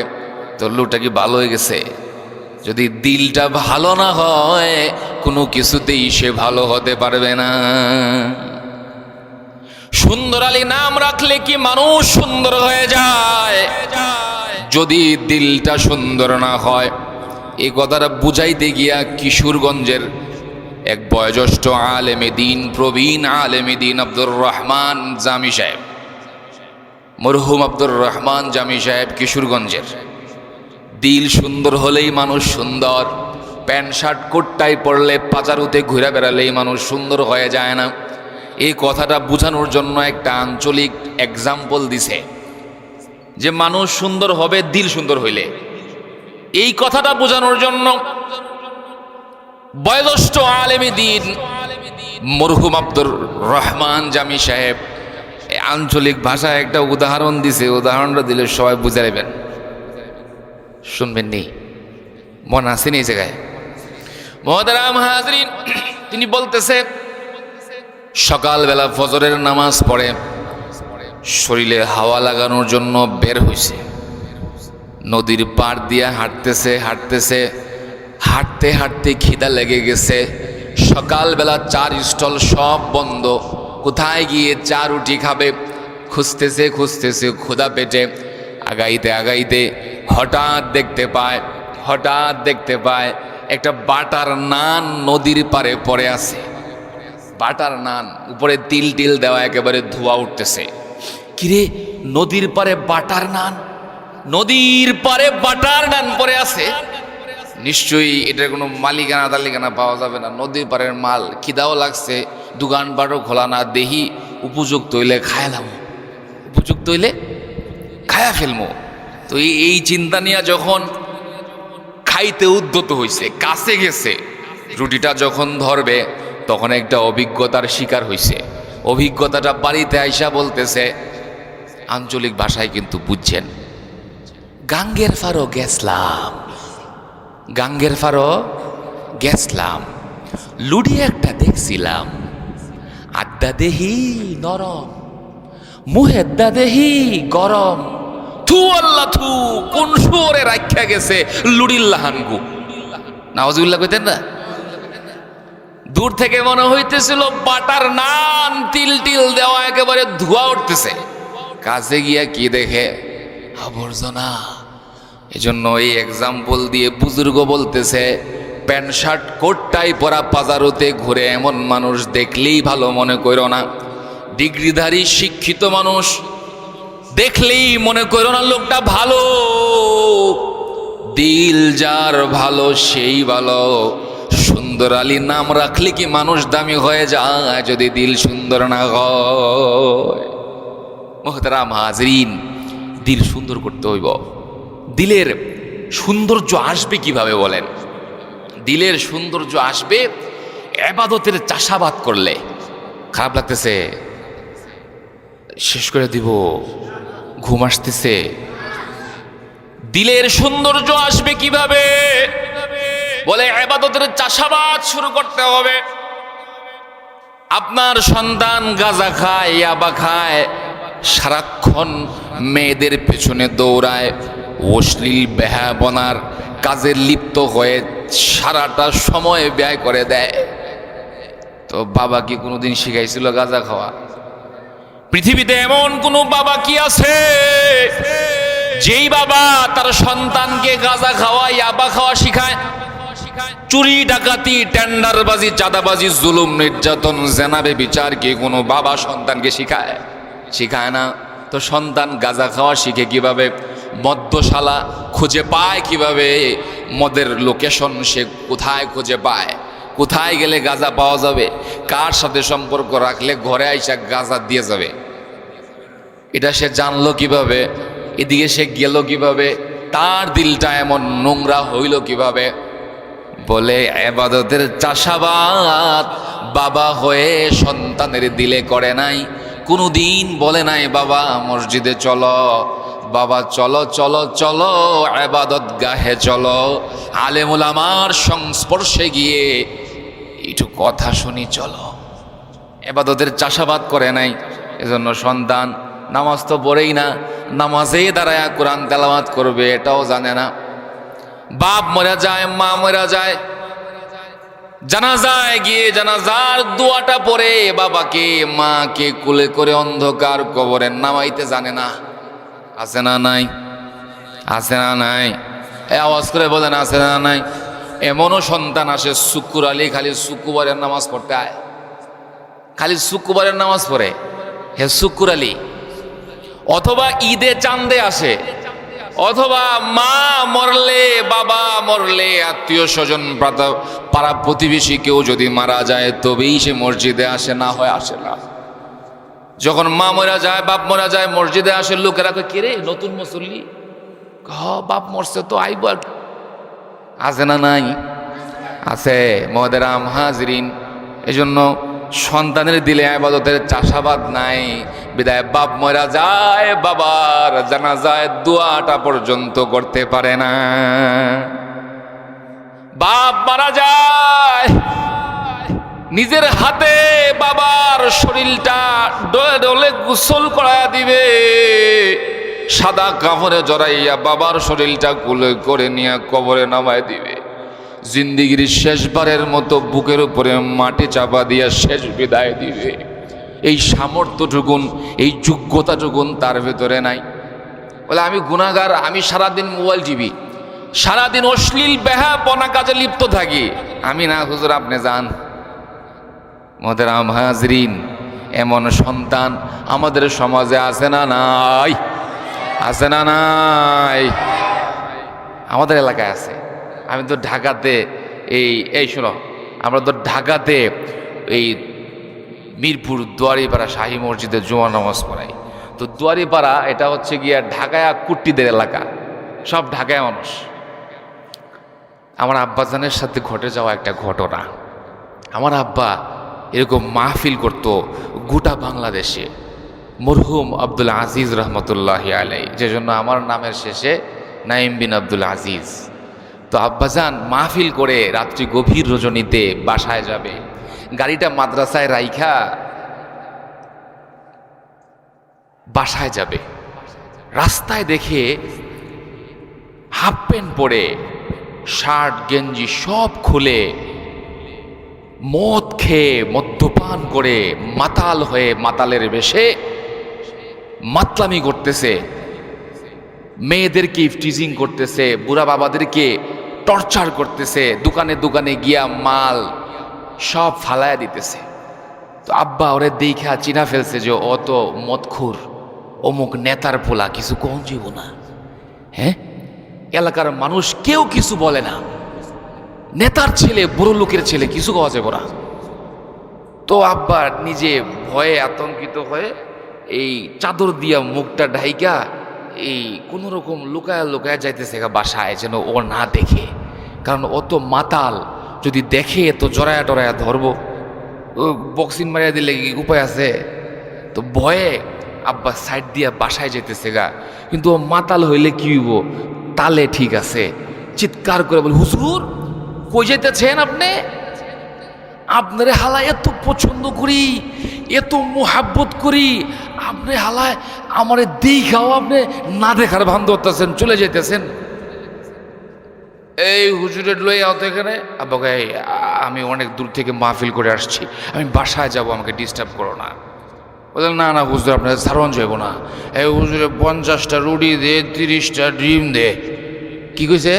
তো লোকটা কি ভালো হয়ে গেছে? যদি দিলটা ভালো না হয় কোনো কিছুতেই সে ভালো হতে পারবে না। সুন্দর আলী নাম রাখলে কি মানুষ সুন্দর হয়ে যায়? যদি দিলটা সুন্দর না হয়। এই কথাটা বুঝাইতে গিয়া কিশোরগঞ্জের এক বয়োজ্যেষ্ঠ আলেমে দিন, প্রবীণ আলেমে দিন আব্দুর রহমান জামি সাহেব, মরহুম আব্দুর রহমান জামি সাহেব কিশোরগঞ্জের, দিল সুন্দর হলেই মানুষ সুন্দর, প্যান্ট শার্ট কোটটাই পরলে পাজারুতে ঘুরে বেড়ালেই মানুষ সুন্দর হয়ে যায় না। এই কথাটা বোঝানোর জন্য একটা আঞ্চলিক এক্সাম্পল দিছে যে মানুষ সুন্দর হবে দিল সুন্দর হইলে। এই কথাটা বোঝানোর জন্য বয়োজ্যেষ্ঠ আলেমে দিন মরহুম আব্দুর রহমান জামি সাহেব আঞ্চলিক ভাষায় একটা উদাহরণ দিছে। উদাহরণটা দিলে সবাই বুঝে নেবেন, শুনবেন নি? মন আসেনি এই জায়গায়? মুহতারাম হাজরিন, তিনি বলতেছে সকালবেলা ফজরের নামাজ পড়ে শরীরে হাওয়া লাগানোর জন্য বের হইছে, নদীর পাড় দিয়ে হাঁটতেছে হাঁটতে হাঁটতে খিদা লেগে গেছে। সকালবেলা চার স্টল সব বন্ধ, কোথায় গিয়ে চা রুটি খাবে খুঁজতেছে ক্ষুধা পেটে আগাইতে হঠাৎ দেখতে পায় একটা বাটার নান নদীর পারে পড়ে আছে। বাটার নান, উপরে তিল টিল দেওয়া, একেবারে ধোঁয়া উঠতেছে। কিরে, নদীর পারে বাটার নান, নদীর পারে বাটার নান পড়ে আছে, নিশ্চয়ই এটার কোনো মালিকানা তালিকানা পাওয়া যাবে না, নদীর পারের মাল। খিদাও লাগছে, দোকানপাটও খোলা না, দেহি উপযুক্ত হইলে খায়ালাম, উপযুক্ত হইলে খায়া ফেলবো। তো এই চিন্তা নিয়ে যখন খাইতে উদ্যত হইছে, কাছে গেছে, রুটিটা যখন ধরবে তখন একটা অভিজ্ঞতার শিকার হইছে। অভিজ্ঞতাটা বাড়িতে আইসা বলতেছে, আঞ্চলিক ভাষায় কিন্তু বুঝছেন, গাঙ্গের ফারো গেছলাম, লুডি একটা দেখছিলাম, আড্ডা দেহি নরম, মুহেদ্দা দেহি গরম, থু আল্লাহ থু, কোন শুয়োরে রাখা গেছে লুডিল্লাহানগু। নাওয়াজুবিল্লাহ কইতেন না? দূর থেকে মনে হইতেছিল বাটার নান, তিল টিল দেওয়া, একেবারে ধোঁয়া উঠতেছে। কাছে গিয়া কি দেখে? আবর্জনা। এজন্য এই এক্সাম্পল দিয়ে বুজুর্গ বলতেছে, প্যান্ট শার্ট কোটটাই পরা পাজারোতে ঘুরে এমন মানুষ দেখলেই ভালো মনে করো না। ডিগ্রিধারী শিক্ষিত মানুষ দেখলেই মনে করো না লোকটা ভালো। দিল যার ভালো সেই ভালো। সুন্দর আলী নাম রাখলে কি মানুষ দামি হয়ে যায় যদি দিল সুন্দর না হয়? মুহতারাম হাজরিন, দিল সুন্দর করতে হইব। দিলের সৌন্দর্য আসবে কিভাবে বলেন? দিলের সৌন্দর্য আসবে ইবাদতের চাষাবাদ করলে। খারাপ লাগতেছে, শেষ করে দিব, ঘুম আসতেছে। দিলের সৌন্দর্য আসবে কিভাবে বলে? ইবাদতের চাষাবাদ শুরু করতে হবে। আপনার সন্তান গাঁজা খায়, ইয়াবা খায়, সারাক্ষণ মেয়েদের পেছনে দৌড়ায়, অশ্লীল বেহায়াপনার কাজে লিপ্ত হয়ে সারাটা সময় ব্যয় করে দেয়, তো বাবা কি কোনোদিন শিখাইছিল গাঁজা খাওয়া? পৃথিবীতে এমন কোন বাবা কি আছে যেই বাবা তার সন্তানকে গাঁজা খাওয়া, ইয়াবা খাওয়া শিখায়? চুরি ডাকাতি, টেন্ডারবাজি, চাঁদাবাজি, জুলুম, নির্যাতন, জেনাবে বিচার কি কোনো বাবা সন্তানকে শিখায়? শিখায় না। তো সন্তান গাঁজা খাওয়া শিখে কিভাবে? মদ্যশালা খুঁজে পায় কিভাবে? মদের লোকেশন সে কোথায় খুঁজে পায়? কোথায় গেলে গাঁজা পাওয়া যাবে? কার সাথে সম্পর্ক রাখলে ঘরে আইসা গাঁজা দিয়ে যাবে? এটা সে জানলো কিভাবে? এদিকে সে গেল কিভাবে? তার দিলটা এমন নোংরা হইল কিভাবে? বলে ইবাদতের চাষাবাদ বাবা হয়ে সন্তানের দিলে করে নাই। কোনোদিন বলে নাই বাবা মসজিদে চলো, বাবা চলো চলো চলো ইবাদত গাহে চলো, আলেম উলামার সংস্পর্শে গিয়ে একটু কথা শুনি চলো। ইবাদতের চাষাবাদ করে নাই, এজন্য সন্তান নামাজ তো পড়েই না, নামাজে দাঁড়ায় কোরআন তেলাওয়াত করবে এটাও জানে না। বাপ মরে যায়, মা মরে যায়, জানাজায় গিয়ে জানাজার দোয়াটা পড়ে বাবাকে মাকে কোলে করে অন্ধকার কবরে নামাইতে জানে না। আছে না নাই? আছে না নাই? এ আওয়াজ করে বলেন আছে না নাই? এমনও সন্তান আসে শুক্র আলী খালি শুক্রবারের নামাজ পড়তে আয়, খালি শুক্রবারের নামাজ পড়ে, হে শুক্র আলী। অথবা ঈদে চাঁদে আসে, অথবা মা মরলে বাবা মরলে আত্মীয় স্বজন পাড়া প্রতিবেশী কেউ যদি মারা যায় তবেই সে মসজিদে আসে, না হয় আসে না। যখন মা মরা যায় বাপ মরা যায় মসজিদে আসে, লোকেরা কে রে নতুন মুসল্লি, বাপ মরছে তো আইব। আছে না নাই? আছে মুহতারাম হাজরিন। এজন্য সন্তানের দিলে ইবাদতের চাষাবাদ নাই, বিদায় বাপ মরা যায় বাবার জানাজায় দোয়াটা পর্যন্ত করতে পারে না। বাপ মারা যায়, নিজের হাতে বাবার শরীরটা ডলে ডলে গোসল করায়া দিবে, সাদা কাপড়ে জড়াইয়া বাবার শরীরটা কুলে করে নিয়ে কবরে নামায় দিবে। জিন্দিগির শেষবারের মতো বুকের উপরে মাটি চাপা দিয়া শেষ বিদায় দিবে। এই সামর্থ্যটুকুন, এই যোগ্যতাটুকুন তার ভেতরে নাই। বলে আমি গুনাহগার, আমি সারাদিন মোবাইল টিভি, সারাদিন অশ্লীল বেহাপনা কাজে লিপ্ত থাকি। আমি না হুজুর, আপনি যান। মুহতারাম হাজরিন, এমন সন্তান আমাদের সমাজে আছে না নাই? আছে না নাই? আমাদের এলাকায় আছে। আমি তো ঢাকাতে এই শোনো, আমরা তো ঢাকাতে এই মিরপুর দুয়ারিপাড়া শাহী মসজিদে জুমা নামাজ পড়াই। তো দুয়ারিপাড়া এটা হচ্ছে গিয়া ঢাকায়া কুট্টিদের এলাকা, সব ঢাকায় মানুষ। আমার আব্বাজানের সাথে ঘটে যাওয়া একটা ঘটনা। আমার আব্বা এরকম মাহফিল করত গোটা বাংলাদেশে, মরহুম আব্দুল আজিজ রহমতুল্লাহ আলাই, যে জন্য আমার নামের শেষে নাইম বিন আব্দুল আজিজ। তো আব্বাজান মাহফিল করে রাত্রি গভীর রজনীতে বাসায় যাবে, গাড়িটা মাদ্রাসায় রাইখা বাসায় যাবে। রাস্তায় দেখে হাফ প্যান্ট পরে, শার্ট গেঞ্জি সব খুলে, মদ খেয়ে মদ্যপান করে মাতাল হয়ে মাতালের বেশে মাতলামি করতেছে, মেয়েদেরকে ইফটিজিং করতেছে, বুড়া বাবাদেরকে টর্চার করতেছে, দোকানে দোকানে গিয়া মাল সব ফালায়া দিতেছে। তো আব্বা ওরে দেখা চিনা ফেলছে যে ও তো মদখোর, অমুক নেতার পোলা, কিছু কোন জীব না। হ্যাঁ, এলাকার মানুষ কেউ কিছু বলে না, নেতার ছেলে বড় লোকের ছেলে, কিছু কওয়া যাবে না। তো আব্বা নিজে ভয়ে আতঙ্কিত হয়ে এই চাদর দিয়া মুখটা ঢাইকা এই কোন রকম লুকায়া লুকায়া যাইতেছে বাসায়, যেন ও না দেখে। কারণ ও তো মাতাল, যদি দেখে তো জড়ায়া টরায়া ধরবো, ও বক্সিং মারিয়া দিলে উপায় আছে। তো ভয়ে আব্বা সাইড দিয়া বাসায় যেতেছে গা। কিন্তু ও মাতাল হইলে কি হইব, তালে ঠিক আছে, চিৎকার করে বলে, হুজুর কই যাইতেছেন আপনি? আপনারে হালায় এত পছন্দ করি, এত মোহাব্বত করি, আপনি হালায় আমারে দেখাও, আপনি না দেখার ভান ধরতেছেন, চলে যাইতেছেন। এই হুজুরের লই আও তো এখানে। আব্বাকে আমি অনেক দূর থেকে মাহফিল করে আসছি, আমি বাসায় যাব, আমাকে ডিস্টার্ব করো না। বললেন না না হুজুর, আপনার সারণ যাইব না। এই হুজুরে 50টা রুটি দে, 30টা ডিম দে। কি কইছে?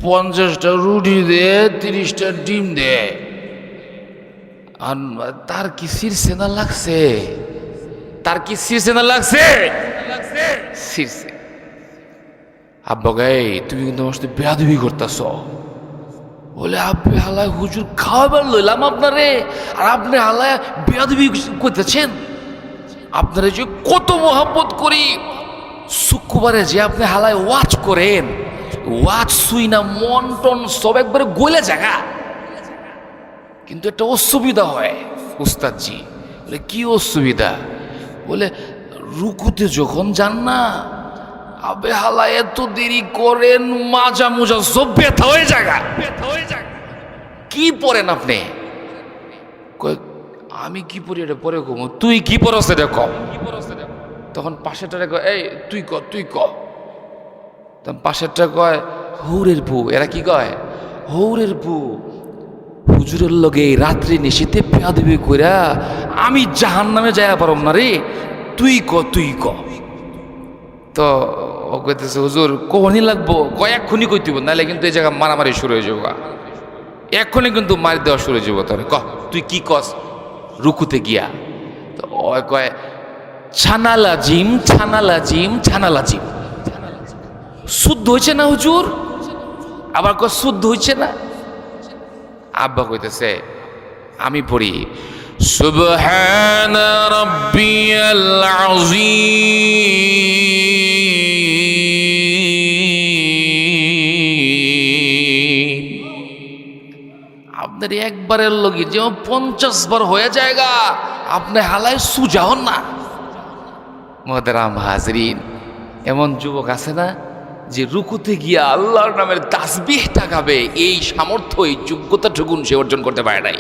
50টা রুটি দে, 30টা ডিম দে। আর তার কি সিরসেনা লাগছে? তার কি সিরসেনা লাগছে? সিরসে। আব্বা গাই তুমি কিন্তু আমার সাথে বেয়াদবি করতেছ। বলে আব্বে হালায় হুজুর খাওয়াবার লইলাম আপনারে, আর আপনি হালায় বেয়াদবি করতেছেন। আপনারা যে কত মোহাব্বত করি, শুক্রবারে যে আপনি হালায় ওয়াচ করেন, ওয়াচ শুই না মন টন সব একবারে গলে জায়গা। কিন্তু একটা অসুবিধা হয় উস্তাদজি। বলে কি অসুবিধা? বলে রুকুতে যখন যান না, আবে হালা এত দেরি করেন, মাজা মুজা সব ব্যথা হয়ে জায়গা। কি পড়েন আপনি? আমি কি পড়ি এটা পরে কম। তুই কি পড়স এটা কম। তখন পাশেরটা কয় এই তুই ক, তুই ক। তখন পাশেরটা কয় হৌরের বউ। এরা কি কয়? হৌরের বউ। হুজুরের লগে রাত্রি নিশীতে বেয়াদবি কইরা আমি জাহান্নামে যাইয়া পারম না রে, তুই ক, তুই ক। তো ও কইতেছে হুজুর কখনই লাগবো? কয় এক্ষুনি কইতেব, নাহলে কিন্তু এই জায়গা মারামারি শুরু হয়ে যাবো, এক্ষুনি কিন্তু মারি দেওয়া শুরু হয়ে যাবো। তোর ক, তুই কি কস রুকুতে গিয়া? তো ও কয় ছানালাজিম ছানালাজিম ছানালাজিম। শুদ্ধ হয়েছে না হুজুর? আবার কয় শুদ্ধ হয়েছে না। আব্বা কইতেছে আমি পড়ি সুবহানা রাব্বিয়াল আযীম। আপনার একবারের লগি যেমন 50 বার হয়ে যায়গা, আপনি হালায় সুজাও না। মুহতারাম হাজরিন, এমন যুবক আছে না যে রুকুতে গিয়া আল্লাহর নামের তাসবিহ টাকাবে, এই সামর্থ্য এই যোগ্যতাটুকুন সে অর্জন করতে পারে নাই।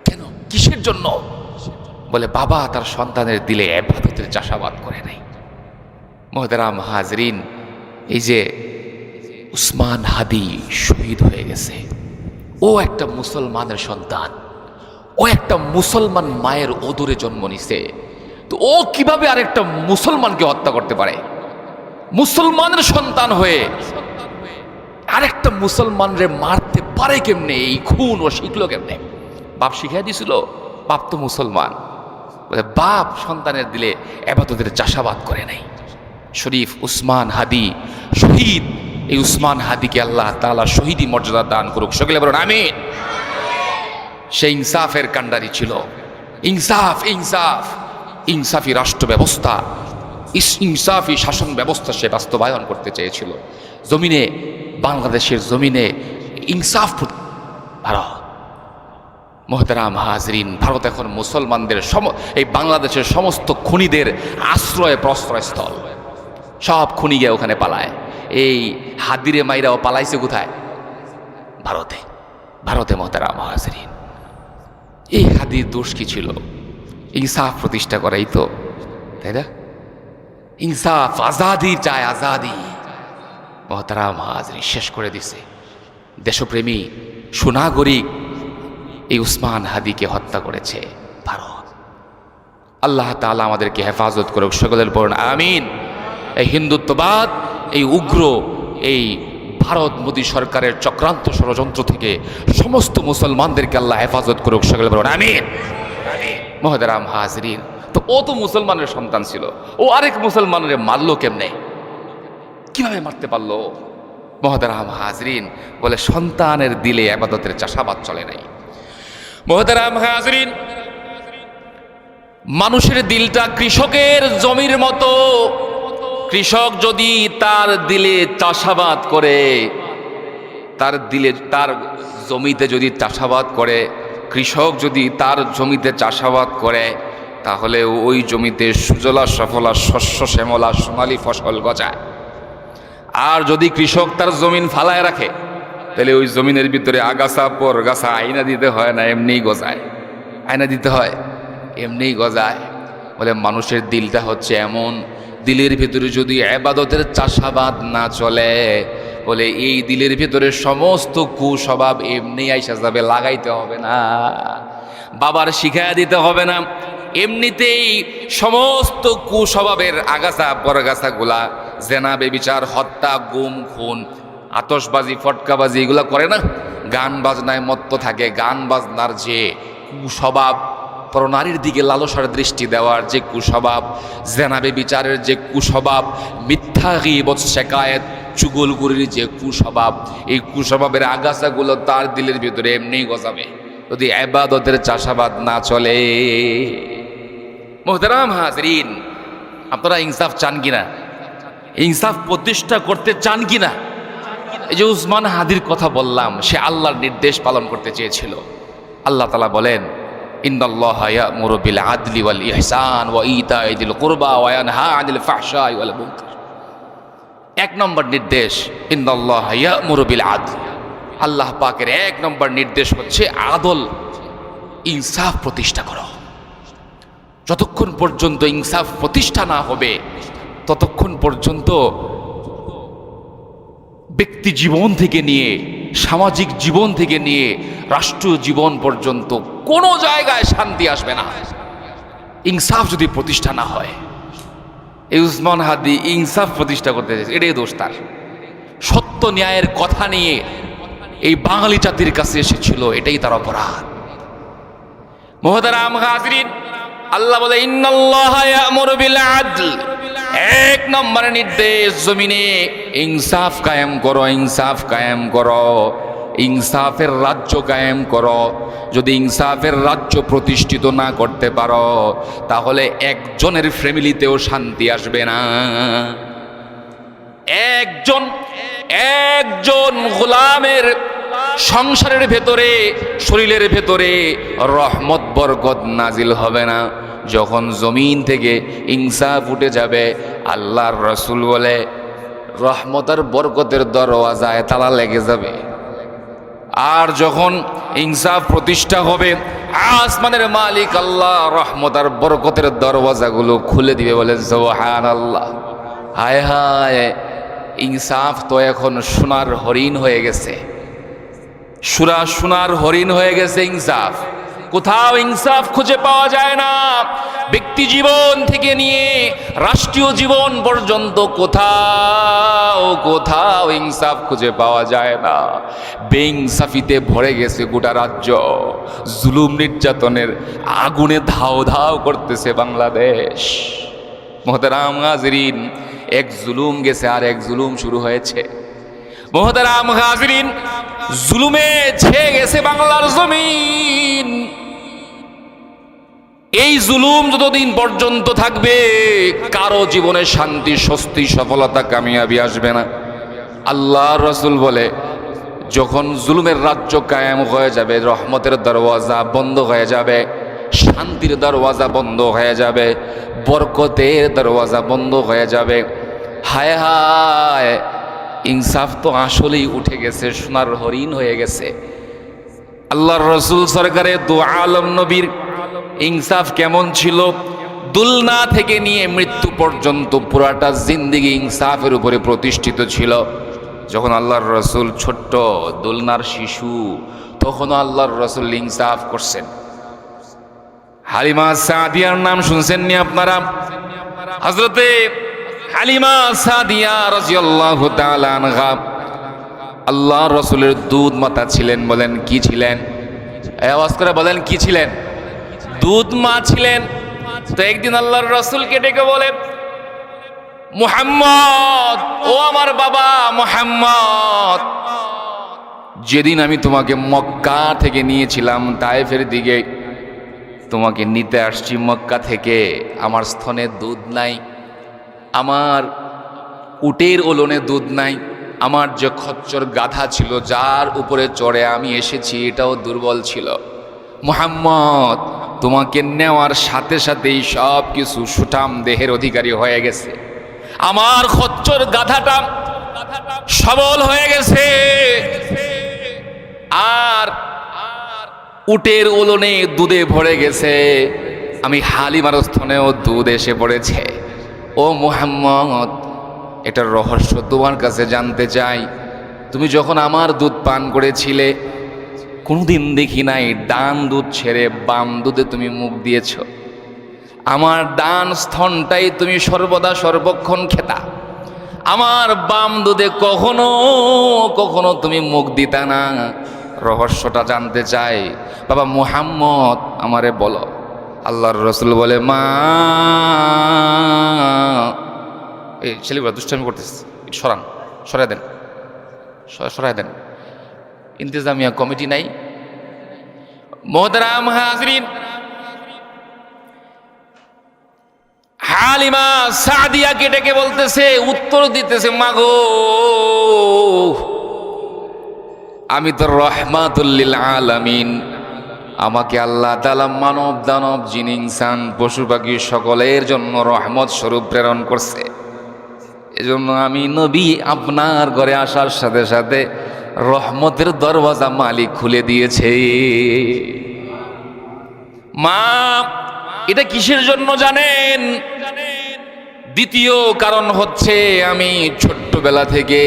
কেন? কিসের জন্য? বলে বাবা তার সন্তানের দিলে ইবাদতের চাষাবাদ করে নাই। মুহতারাম হাজরিন, এই যে উসমান হাদি শহীদ হয়ে গেছে, ও একটা মুসলমানের সন্তান, ও একটা মুসলমান মায়ের ওদরে জন্ম নিছে। তো ও কিভাবে আরেকটা মুসলমানকে হত্যা করতে পারে? মুসলমানের সন্তান হয়ে আরেকটা মুসলমানরে মারতে পারে কেমনে? এই খুন ও শিখলো কেমনে? বাপ শিখাই দিছিল? বাপ তো মুসলমান। বাপ সন্তানের দিলে ইবাদতের চাষাবাদ করে নাই। শরীফ উসমান হাদি শহীদ। এই উসমান হাদিকে আল্লাহ তাআলা শহীদি মর্যাদা দান করুক, সকলে বলুন আমিন। সে ইনসাফের কাণ্ডারি ছিল। ইনসাফ ইনসাফ ইনসাফি রাষ্ট্র ব্যবস্থা, ইনসাফি শাসন ব্যবস্থা সে বাস্তবায়ন করতে চেয়েছিল জমিনে, বাংলাদেশের জমিনে ইনসাফ। ভারত, মুহতারাম হাজরিন, ভারত এখন মুসলমানদের এই বাংলাদেশের সমস্ত খুনিদের আশ্রয় প্রশ্রয়স্থল। সব খুনি গিয়ে ওখানে পালায়। এই হাদিরে মাইরাও পালাইছে কোথায়? ভারতে। ভারতে মুহতারাম হাজরিন, এই হাদির দোষ কি ছিল? ইনসাফ প্রতিষ্ঠা করাই তো, তাই না? ইনসাফ, আজাদি চায়, আজাদি। মুহতারাম হাজরিন, শেষ করে দিছে। দেশপ্রেমী সুনাগরিক এই উসমান হাদিকে হত্যা করেছে ভারত। আল্লাহ তাআলা আমাদেরকে হেফাজত করুক, সকলের পড়ুন আমিন। এই হিন্দুত্ববাদ, এই উগ্র এই ভারত মোদী সরকারের চক্রান্ত ষড়যন্ত্র থেকে সমস্ত মুসলমানদেরকে আল্লাহ হেফাজত করুক, সকলের পড়ুন আমিন। মুহতারাম হাজরিন, তো ও তো মুসলমানের সন্তান ছিল, ও আরেক মুসলমানের মারলো কেমনে? কিভাবে মারতে পারলো? মুহতারাম হাজরিন, বলে সন্তানের দিলে ইবাদতের চাষাবাদ চলে নাই। মুহতারাম হাজরিন, মানুষের দিলটা কৃষকের জমির মতো। কৃষক যদি তার দিলে চাষাবাদ করে, তার দিলে, তার জমিতে যদি চাষাবাদ করে, কৃষক যদি তার জমিতে চাষাবাদ করে, তাহলে ওই জমিতে সুজলা সফলা শস্য শ্যামলা সোনালি ফসল গজায়। আর যদি কৃষক তার জমিন ফালায় রাখে, তাহলে ওই জমিনের ভিতরে আগাছা পর গাছা আয়না দিতে হয় না, এমনিই গজায়। আয়না দিতে হয়, এমনিই গজায়। বলে মানুষের দিলটা হচ্ছে এমন, দিলের ভিতরে যদি ইবাদতের চাষাবাদ না চলে, বলে এই দিলের ভিতরে সমস্ত কুস্বভাব এমনি আইসা যাবে, লাগাইতে হবে না, বাবার শিখাইয়া দিতে হবে না। এমনিতেই সমস্ত কুস্বভাবের আগাছা পরগাছাগুলা, জেনা বেবিচার হত্যা গুম খুন আতশবাজি ফটকাবাজি এগুলা করে না, গান বাজনায় মত্ত থাকে, গান বাজনার যে কুস্বভাব, প্রনারীর দিকে লালসার দৃষ্টি দেওয়ার যে কুস্বভাব, জেনাবে বিচারের যে কুস্বভাব, মিথ্যা গীবত শেকায়েত চুগলগুরির যে কুস্বভাব, এই কুস্বভাবের আগাছাগুলো তার দিলের ভিতরে এমনিই গজাবে যদি ইবাদতের চাষাবাদ না চলে। মুহতারাম হাজরিন, আপনারা ইনসাফ চান কিনা? ইনসাফ প্রতিষ্ঠা করতে চান কিনা? এই যে উসমান হাদির কথা বললাম, সে আল্লাহর নির্দেশ পালন করতে চেয়েছিল। আল্লাহ তাআলা বলেন ইন্নাল্লাহা ইয়া'মুরু বিল আদলি ওয়াল ইহসান ওয়া ইতা'i যিল কুরবা ওয়া ইয়ানহা আনিল ফাহশাই ওয়াল মুনকার। এক নম্বর নির্দেশ ইন্নাল্লাহা ইয়া'মুরু বিল আদল। আল্লাহ পাকের এক নম্বর নির্দেশ হচ্ছে আদল, ইনসাফ প্রতিষ্ঠা করো। যতক্ষণ পর্যন্ত ইনসাফ প্রতিষ্ঠা না হবে ততক্ষণ পর্যন্ত ব্যক্তি জীবন থেকে নিয়ে, সামাজিক জীবন থেকে নিয়ে রাষ্ট্রীয় জীবন পর্যন্ত কোনো জায়গায় শান্তি আসবে না ইনসাফ যদি প্রতিষ্ঠা না হয়। এই উসমান হাদি ইনসাফ প্রতিষ্ঠা করতে চাইছে, এটাই দোষ তার। সত্য ন্যায়ের কথা নিয়ে এই বাঙালি জাতির কাছে এসেছিল, এটাই তার অপরাধ। মুহতারাম হাজরিন, আল্লাহ বলে ইন্নাল্লাহা ইয়া'মুরু বিল আদল। এক নম্বর নির্দেশ, জমিনে ইনসাফ কায়েম করো, ইনসাফ কায়েম করো, ইনসাফের রাজ্য কায়েম করো। যদি ইনসাফের রাজ্য প্রতিষ্ঠিত না করতে পারো তাহলে একজনের ফ্যামিলিতেও শান্তি আসবে না। একজন গোলামের সংসারের ভেতরে, শরীরের ভেতরে রহমত বরকত নাজিল হবে না। যখন জমিন থেকে ইনসাফ উঠে যাবে, আল্লাহর রাসূল বলে রহমত আর বরকতের দরওয়াজায় তালা লেগে যাবে। আর যখন ইনসাফ প্রতিষ্ঠা হবে, আসমানের মালিক আল্লাহ রহমত আর বরকতের দরওয়াজাগুলো খুলে দিবে। বলে সুবহানাল্লাহ। হায় হায়, ইনসাফ তো এখন সোনার হরিণ হয়ে গেছে, সোনার হরিণ হয়ে গেছে ইনসাফ। কোথাও ইনসাফ খুঁজে পাওয়া যায় না। ব্যক্তি জীবন থেকে নিয়ে রাষ্ট্রীয় জীবন পর্যন্ত কোথাও ইনসাফ খুঁজে পাওয়া যায় না। বেইনসাফিতে ভরে গেছে গোটা রাজ্য। জুলুম নির্যাতনের আগুনে ধাও ধাও করতেছে বাংলাদেশ। মুহতারাম হাজরিন, এক জুলুম গেছে আর এক জুলুম শুরু হয়েছে। মুহতারাম হাজরিন, জুলুমে ছেয়ে গেছে বাংলার জমিন। এই জুলুম যতদিন পর্যন্ত থাকবে কারো জীবনে শান্তি, স্বস্তি, সফলতা, কামিয়াবি আসবে না। আল্লাহর রাসূল বলে যখন জুলুমের রাজ্য কায়েম হয়ে যাবে, রহমতের দরওয়াজা বন্ধ হয়ে যাবে, শান্তির দরওয়াজা বন্ধ হয়ে যাবে, বরকতের দরওয়াজা বন্ধ হয়ে যাবে। হায় হায়, ইনসাফ তো আসলেই উঠে গেছে, সোনার হরিণ হয়ে গেছে। আল্লাহর রাসূল সরকারে দু আলম নবীর ইনসাফ কেমন ছিল? দুলনা থেকে নিয়ে মৃত্যু পর্যন্ত পুরাটা জিন্দেগি ইনসাফের উপরে প্রতিষ্ঠিত ছিল। যখন আল্লাহর রাসূল ছোট্ট দুলনার শিশু, তখনও আল্লাহর রাসূল ইনসাফ করছেন। হালিমা সাদিয়ার নাম শুনছেন নি আপনারা? হযরতে হালিমা সাদিয়া রাদিয়াল্লাহু তাআলা আনহা আল্লাহর রাসূলের দুধ মাতা ছিলেন। বলেন কি ছিলেন? আওয়াজ করে বলেন কি ছিলেন? দুধ মা ছিলেন। তো একদিন আল্লাহর রাসূলকে ডেকে বলে, মুহাম্মদ, ও আমার বাবা মুহাম্মদ, যেদিন আমি তোমাকে মক্কা থেকে নিয়েছিলাম তায়েফের দিকে, তোমাকে নিতে আসছি মক্কা থেকে, আমার স্তনে দুধ নাই, আমার উটের ওলনে দুধ নাই, আমার যে খচ্চর গাধা ছিল যার উপরে চড়ে আমি এসেছি এটাও দুর্বল ছিল। মুহাম্মদ, তোমাকে নেওয়ার সাথে সাথেই সব কিছু সুঠাম দেহের অধিকারী হয়ে গেছে। আমার খচ্চর গাধাটা সবল হয়ে গেছে, আর উটের ওলনে দুধে ভরে গেছে। আমি হালিমার স্তনেও দুধ এসে পড়েছে। ও মুহাম্মদ, এটার রহস্য তোমার কাছে জানতে চাই। তুমি যখন আমার দুধ পান করেছিলে, কোনোদিন দেখি নাই ডান দুধ ছেড়ে বাম দুধে তুমি মুখ দিয়েছ। আমার ডান স্তনটাই তুমি সর্বদা সর্বক্ষণ খেতা, আমার বাম দুধে কখনো কখনো তুমি মুখ দিতা না। রহস্যটা জানতে চাই বাবা মুহাম্মদ, আমারে বলো। আল্লাহর রাসূল বলে, মা, এই ছেলেগুলো দুষ্টামি করতেছে, সরাই দেন, ইন্তেজামিয়া কমিটি নাই। মুহতারাম হাজরিন, হালিমা সাদিয়াকে ডেকে বলতেছে, উত্তর দিতেছে, মাগো, আমি তো রহমাতুল লিল আলামিন, আমাকে আল্লাহ তাআলা মানব দানব জিন ইনসান পশু পাখি সকলের জন্য রহমত স্বরূপ প্রেরণ করছে। এজন্য আমি নবী আপনার ঘরে আসার সাথে সাথে রহমতের দরওয়াজা মালিক খুলে দিয়েছে। মা, এটা কিসের জন্য জানেন? দ্বিতীয় কারণ হচ্ছে আমি ছোট্টবেলা থেকে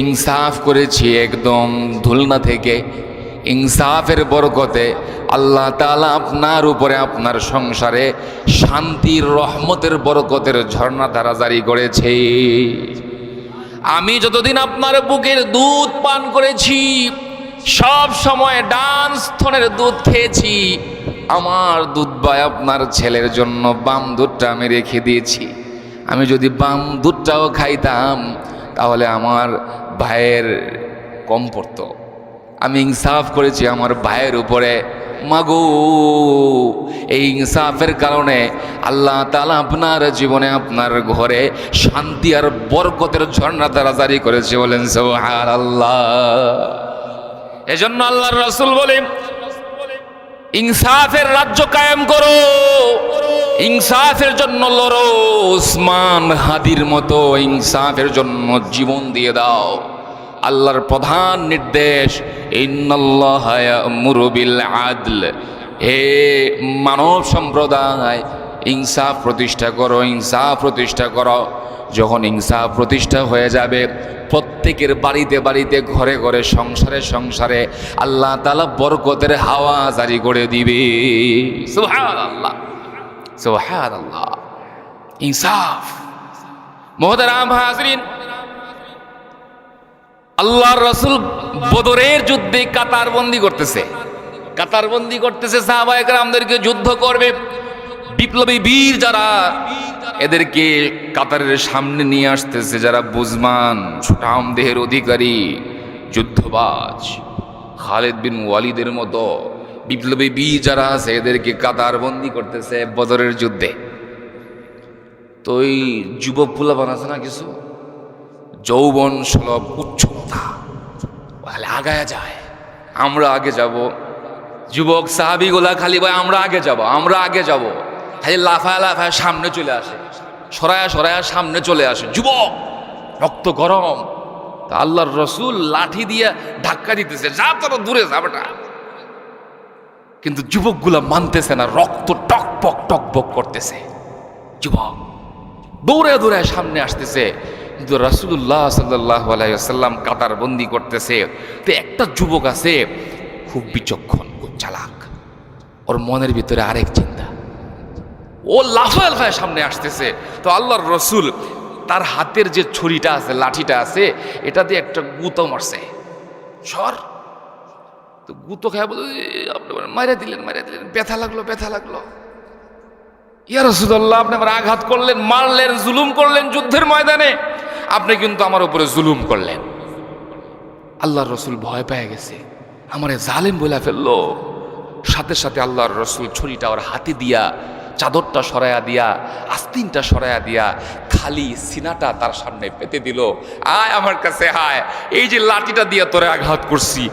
ইনসাফ করেছি, একদম ধুলনা থেকে। ইনসাফের বরকতে আল্লাহ তাআলা আপনার উপরে আপনার সংসারে শান্তির রহমতের বরকতের ঝর্ণা ধারা জারি করেছে। আমি যতদিন আপনার বুকের দুধ পান করেছি, সব সময় ডান স্তনের দুধ খেয়েছি। আমার দুধ ভাই আপনার ছেলের জন্য বাম দুধটা আমি রেখে দিয়েছি। আমি যদি বাম দুধটাও খাইতাম তাহলে আমার ভাইয়ের কম পড়তো। আমি ইনসাফ করেছি আমার ভাইয়ের উপরে। মাগো, এই ইনসাফের কারণে আল্লাহ তাআলা আপনার জীবনে আপনার ঘরে শান্তি আর বরকতের ঝর্ণা দ্বারা জারি করেছে। বলেন সুবহানাল্লাহ। এজন্য আল্লাহর রাসূল বলে, ইনসাফের রাজ্য কায়েম করো, ইনসাফের জন্য লড়ো। উসমান হাদির মতো ইনসাফের জন্য জীবন দিয়ে দাও। আল্লাহর প্রধান নির্দেশ, ইন্নাল্লাহা ইয়া'মুরু বিল আদল। হে মানব সম্প্রদায়, ইনসাফ প্রতিষ্ঠা করো, ইনসাফ প্রতিষ্ঠা করো। যখন ইনসাফ প্রতিষ্ঠা হয়ে যাবে, প্রত্যেকের বাড়িতে বাড়িতে, ঘরে ঘরে, সংসারে সংসারে আল্লাহ তাআলা বরকতের হাওয়া জারি করে দিবে। সুবহানাল্লাহ, সুবহানাল্লাহ। ইনসাফ। মুহতারাম হাজরিন, আল্লাহর রাসূল বদরের যুদ্ধে কাতারবন্দি করতেছে সাহাবায়ে কেরামদেরকে যুদ্ধ করবে। বিপ্লবী বীর যারা, এদেরকে কাতারের সামনে নিয়ে আসতেছে, যারা বুজমান সুঠাম দেহের অধিকারী যুদ্ধবাজ খালিদ বিন ওয়ালিদের মতো বিপ্লবী বীর যারা আছে, এদেরকে কাতারবন্দি করতেছে বদরের যুদ্ধে। তো ওই যুবক পোলাপান আছে না, কিছু যৌবন সুলভ উচ্চতা, আগায়া যায়, আমরা আগে যাব। যুবক সাহাবিগুলা খালি ভাই আমরা আগে যাব, আমরা আগে যাব, খালি লাফায় লাফায় সামনে চলে আসে, সরায়া সরায়া সামনে চলে আসে। যুবক রক্ত গরম, তা আল্লাহর রসুল লাঠি দিয়ে ধাক্কা দিতেছে, যা তোরা দূরে যা বেটা। কিন্তু যুবকগুলা মানতেছে না, রক্ত টকবক টকবক করতেছে। যুবক দৌড়ে দৌড়ে সামনে আসতেছে, কিন্তু রাসূলুল্লাহ সাল্লাল্লাহু আলাইহি ওয়াসাল্লাম কাতারবন্দি করতেছে। তো একটা যুবক আছে খুব বিচক্ষণ, খুব চালাক, ওর মনের ভিতরে আরেক চিন্তা, ও লাফায় লাফায় সামনে আসতেছে। তো আল্লাহর রসুল তার হাতের যে ছুরিটা আছে, লাঠিটা আছে, এটা দিয়ে একটা গুঁতো মারছে, সর। তো গুঁতো খায় বলে, আপনি মাইরা দিলেন, ব্যথা লাগলো। ইয়া রাসূলুল্লাহ, আপনি আমার আঘাত করলেন, মারলেন, জুলুম করলেন যুদ্ধের ময়দানে, আপনি কিন্তু আমার উপরে জুলুম করলেন। আল্লাহর রসুল ভয় পেয়ে গেছে, আমারে জালেম বলে ফেললো। সাথে সাথে আল্লাহর রসুল ছুরিটা ওর হাতে দিয়া, চাদরটা সরাইয়া দিয়া, আস্তিনটা সরাইয়া দিয়া, খালি সিনাটা তার সামনে পেতে দিল। আয় আমার কাছে আয়, এই যে লাঠিটা দিয়া তোরে আঘাত করছি,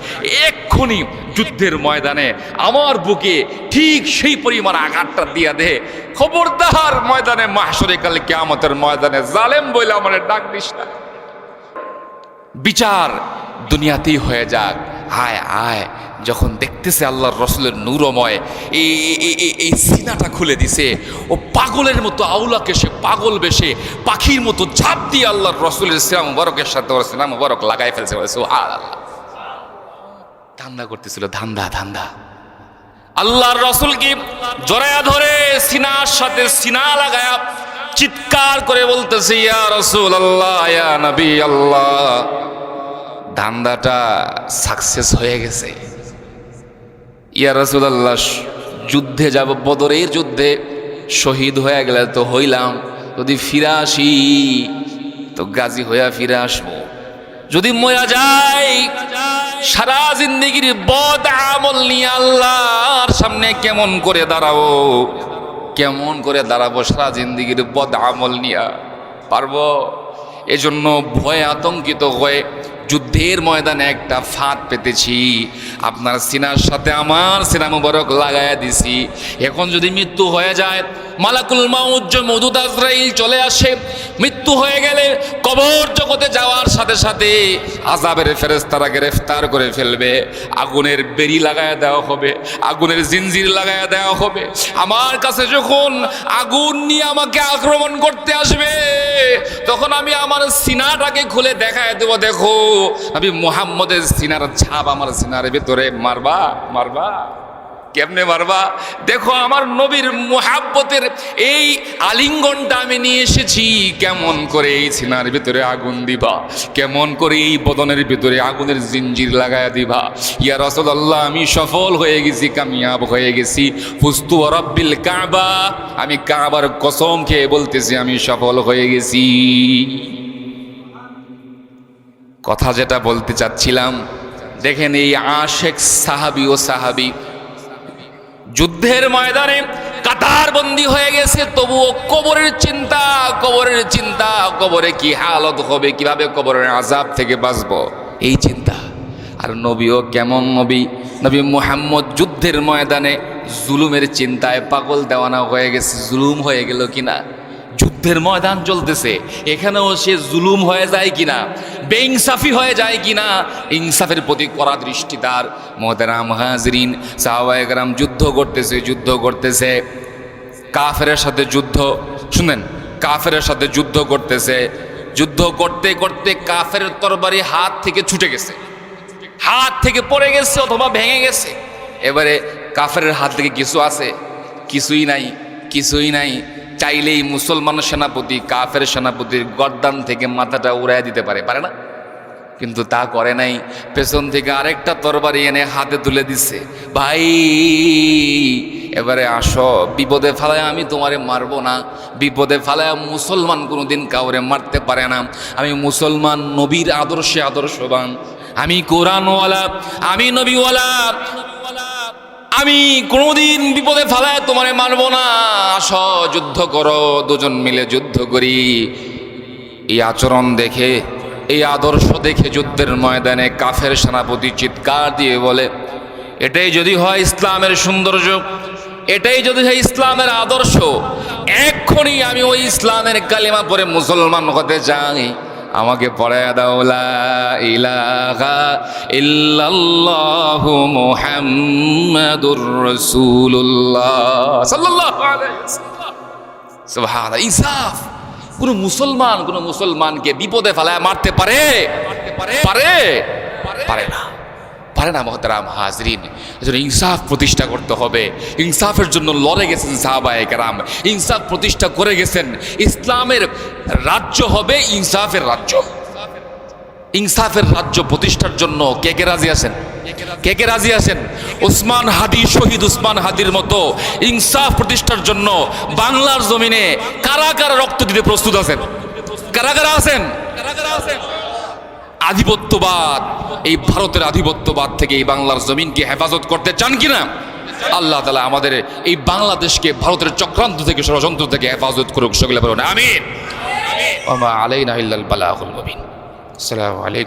এক্ষুনি যুদ্ধের ময়দানে আমার বুকে ঠিক সেই পরিমাণ আঘাতটা দিয়া দে। খবরদার ময়দানে, মাহশরে কালে কিয়ামতের ময়দানে জালেম বলে আমারে ডাক দিস না। বিচার দুনিয়াতেই হয়ে যাক। আয় আয়। যখন দেখতেছে আল্লাহর রসুলের নূরময় এই সিনাটা খুলে দিছে, ও পাগলের মতো আউলাকে সে পাগল বেশে পাখির মতো ঝাঁপ দিয়ে আল্লাহর রসুলের সিনা মুবারকের সাথে ওর সিনা মুবারক লাগাই ফেলছে। সুবহানাল্লাহ। ধান্দা করতেছিল, ধান্দা। আল্লাহর রসুলকে জড়ায়া ধরে সিনার সাথে সিনা লাগায়া চিৎকার করে বলতেছে, ইয়া রাসূলুল্লাহ, ইয়া নবী আল্লাহ, ধান্দাটা সাকসেস হয়ে গেছে। ইয়া রাসূলুল্লাহ, যুদ্ধে যাব, বদরের যুদ্ধে শহীদ হয়ে গেলে তো হইলাম, যদি ফিরে আসি তো গাজী হইয়া ফিরে আসবো। যদি মরা যাই, সারা জিন্দেগির বদ আমল নিয়ে আল্লাহর সামনে কেমন করে দাঁড়াবো সারা জিন্দেগির বদ আমল নিয়া? পারবো? এজন্য ভয়ে আতঙ্কিত হয়ে যুদ্ধের ময়দানে একটা ফাঁদ পেতেছি, আপনার সিনার সাথে আমার সিনা মুবারক লাগায়া দিছি। এখন যদি মৃত্যু হয়ে যায়, মালাকুল মাউত মওদুদ আজরাইল চলে আসে। মৃত্যু হয়ে গেলে কবর জগতে যাওয়ার সাথে সাথে আযাবের ফেরেশতারা গ্রেফতার করে ফেলবে, আগুনের বেড়ি লাগায়া দেওয়া হবে, আগুনের জিনজির লাগায়া দেওয়া হবে। আমার কাছে যখন আগুন নিয়ে আমাকে আক্রমণ করতে আসবে, তখন আমি আমার সিনাটাকে খুলে দেখায় দেব, দেখো নবী মুহাম্মদের সিনার ছাপ আমার সিনার ভিতরে। মারবা মারবা কেমনে মারবা? দেখো আমার নবীর মুহাব্বতের এই আলিঙ্গনটা আমি নিয়ে এসেছি, কেমন করে এই সিনার ভিতরে আগুন দিবা, কেমন করে এই বদনের ভিতরে আগুনের জিঞ্জির লাগায়া দিবা। ইয়া রাসূলুল্লাহ, আমি সফল হয়ে গেছি, কামিয়াব হয়ে গেছি। ফুস্তু ওয়া রাব্বিল কাবা, আমি কাবার কসম খেয়ে বলতেছি আমি সফল হয়ে গেছি। কথা যেটা বলতে চাচ্ছিলাম, দেখেন এই আশেক সাহাবী ও সাহাবী যুদ্ধের ময়দানে কাতারবন্দি হয়ে গেছে, তবুও কবরের চিন্তা, কবরের চিন্তা, কবরে কি হালত হবে, কিভাবে কবরের আযাব থেকে বাঁচবো, এই চিন্তা। আর নবীও কেমন নবী, নবী মুহাম্মদ যুদ্ধের ময়দানে জুলুমের চিন্তায় পাগল দেওয়ানা হয়ে গেছে। জুলুম হয়ে গেল কিনা, যুদ্ধের ময়দান চলতেছে, এখানেও সে জুলুম হয়ে যায় কিনা, বেইনসাফি হয়ে যায় কিনা, ইনসাফের প্রতি কড়া দৃষ্টি তার। মুহতারাম হাজরিন, সাহাবায়ে কেরাম যুদ্ধ করতেছে, কাফেরের সাথে যুদ্ধ, শুনেন, কাফেরের সাথের যুদ্ধ করতেছে। যুদ্ধ করতে করতে কাফেরের তরবারি হাত থেকে ছুটে গেছে, হাত থেকে পড়ে গেছে অথবা ভেঙে গেছে। এবারে কাফেরের হাত থেকে কিছু আছে? কিছুই নাই, কিছুই নাই। চাইলেই মুসলমান সেনাপতি কাফের সেনাপতির গর্দান থেকে মাথাটা উড়াই দিতে পারে, পারে না? কিন্তু তা করে নাই। পেছন থেকে আরেকটা তরবারি এনে হাতে তুলে দিচ্ছে, ভাই এবারে আসো, বিপদে ফালায় আমি তোমারে মারবো না। বিপদে ফালায় মুসলমান কোনোদিন কাউরে মারতে পারে না। আমি মুসলমান, নবীর আদর্শে আদর্শবান, আমি কোরআনওয়ালা, আমি নবীওয়ালা, আমি কোনোদিন বিপদে ফালায় তোমারে মারবো না। আসো যুদ্ধ করো, দুজন মিলে যুদ্ধ করি। এই আচরণ দেখে, এই আদর্শ দেখে যুদ্ধের ময়দানে কাফের সেনাপতি চিৎকার দিয়ে বলে, এটাই যদি হয় ইসলামের সৌন্দর্য, এটাই যদি হয় ইসলামের আদর্শ, এক্ষুনি আমি ওই ইসলামের কালিমা পড়ে মুসলমান হতে চাই। আমাকে পড়ায়া দাও লা ইলাহা ইল্লাল্লাহু মুহাম্মাদুর রাসূলুল্লাহ সাল্লাল্লাহু আলাইহি ওয়াসাল্লাম। সুবহানাল্লাহ। ইনসাফ। কোন মুসলমানকে বিপদে ফেলায় মারতে পারে? পারে না, পারে না। মুহতারাম হাজরিন, এজন্য ইনসাফ প্রতিষ্ঠা করতে হবে। ইনসাফের জন্য লড়ে গেছেন সাহাবায়ে কেরাম, ইনসাফ প্রতিষ্ঠা করে গেছেন। ইসলামের রাজ্য হবে ইনসাফের রাজ্য। ইনসাফের রাজ্য প্রতিষ্ঠার জন্য কে কে রাজি আছেন? কে কে রাজি আছেন? ওসমান হাদি, শহীদ ওসমান হাদির মতো ইনসাফ প্রতিষ্ঠার জন্য বাংলার জমিনে কারা কারা রক্ত দিতে প্রস্তুত আছেন? কারা কারা আছেন? আধিপত্যবাদ, এই ভারতের আধিপত্যবাদ থেকে এই বাংলার জমিনকে হেফাজত করতে চান কিনা? আল্লাহ তাআলা আমাদের এই বাংলাদেশকে ভারতের চক্রান্ত থেকে, ষড়যন্ত্র থেকে হেফাজত করুক। সকলে বলুন আমিন। ওয়া মা আলাইনা ইল্লাল বালাগুল মুবিন। আসসালামু আলাইকুম।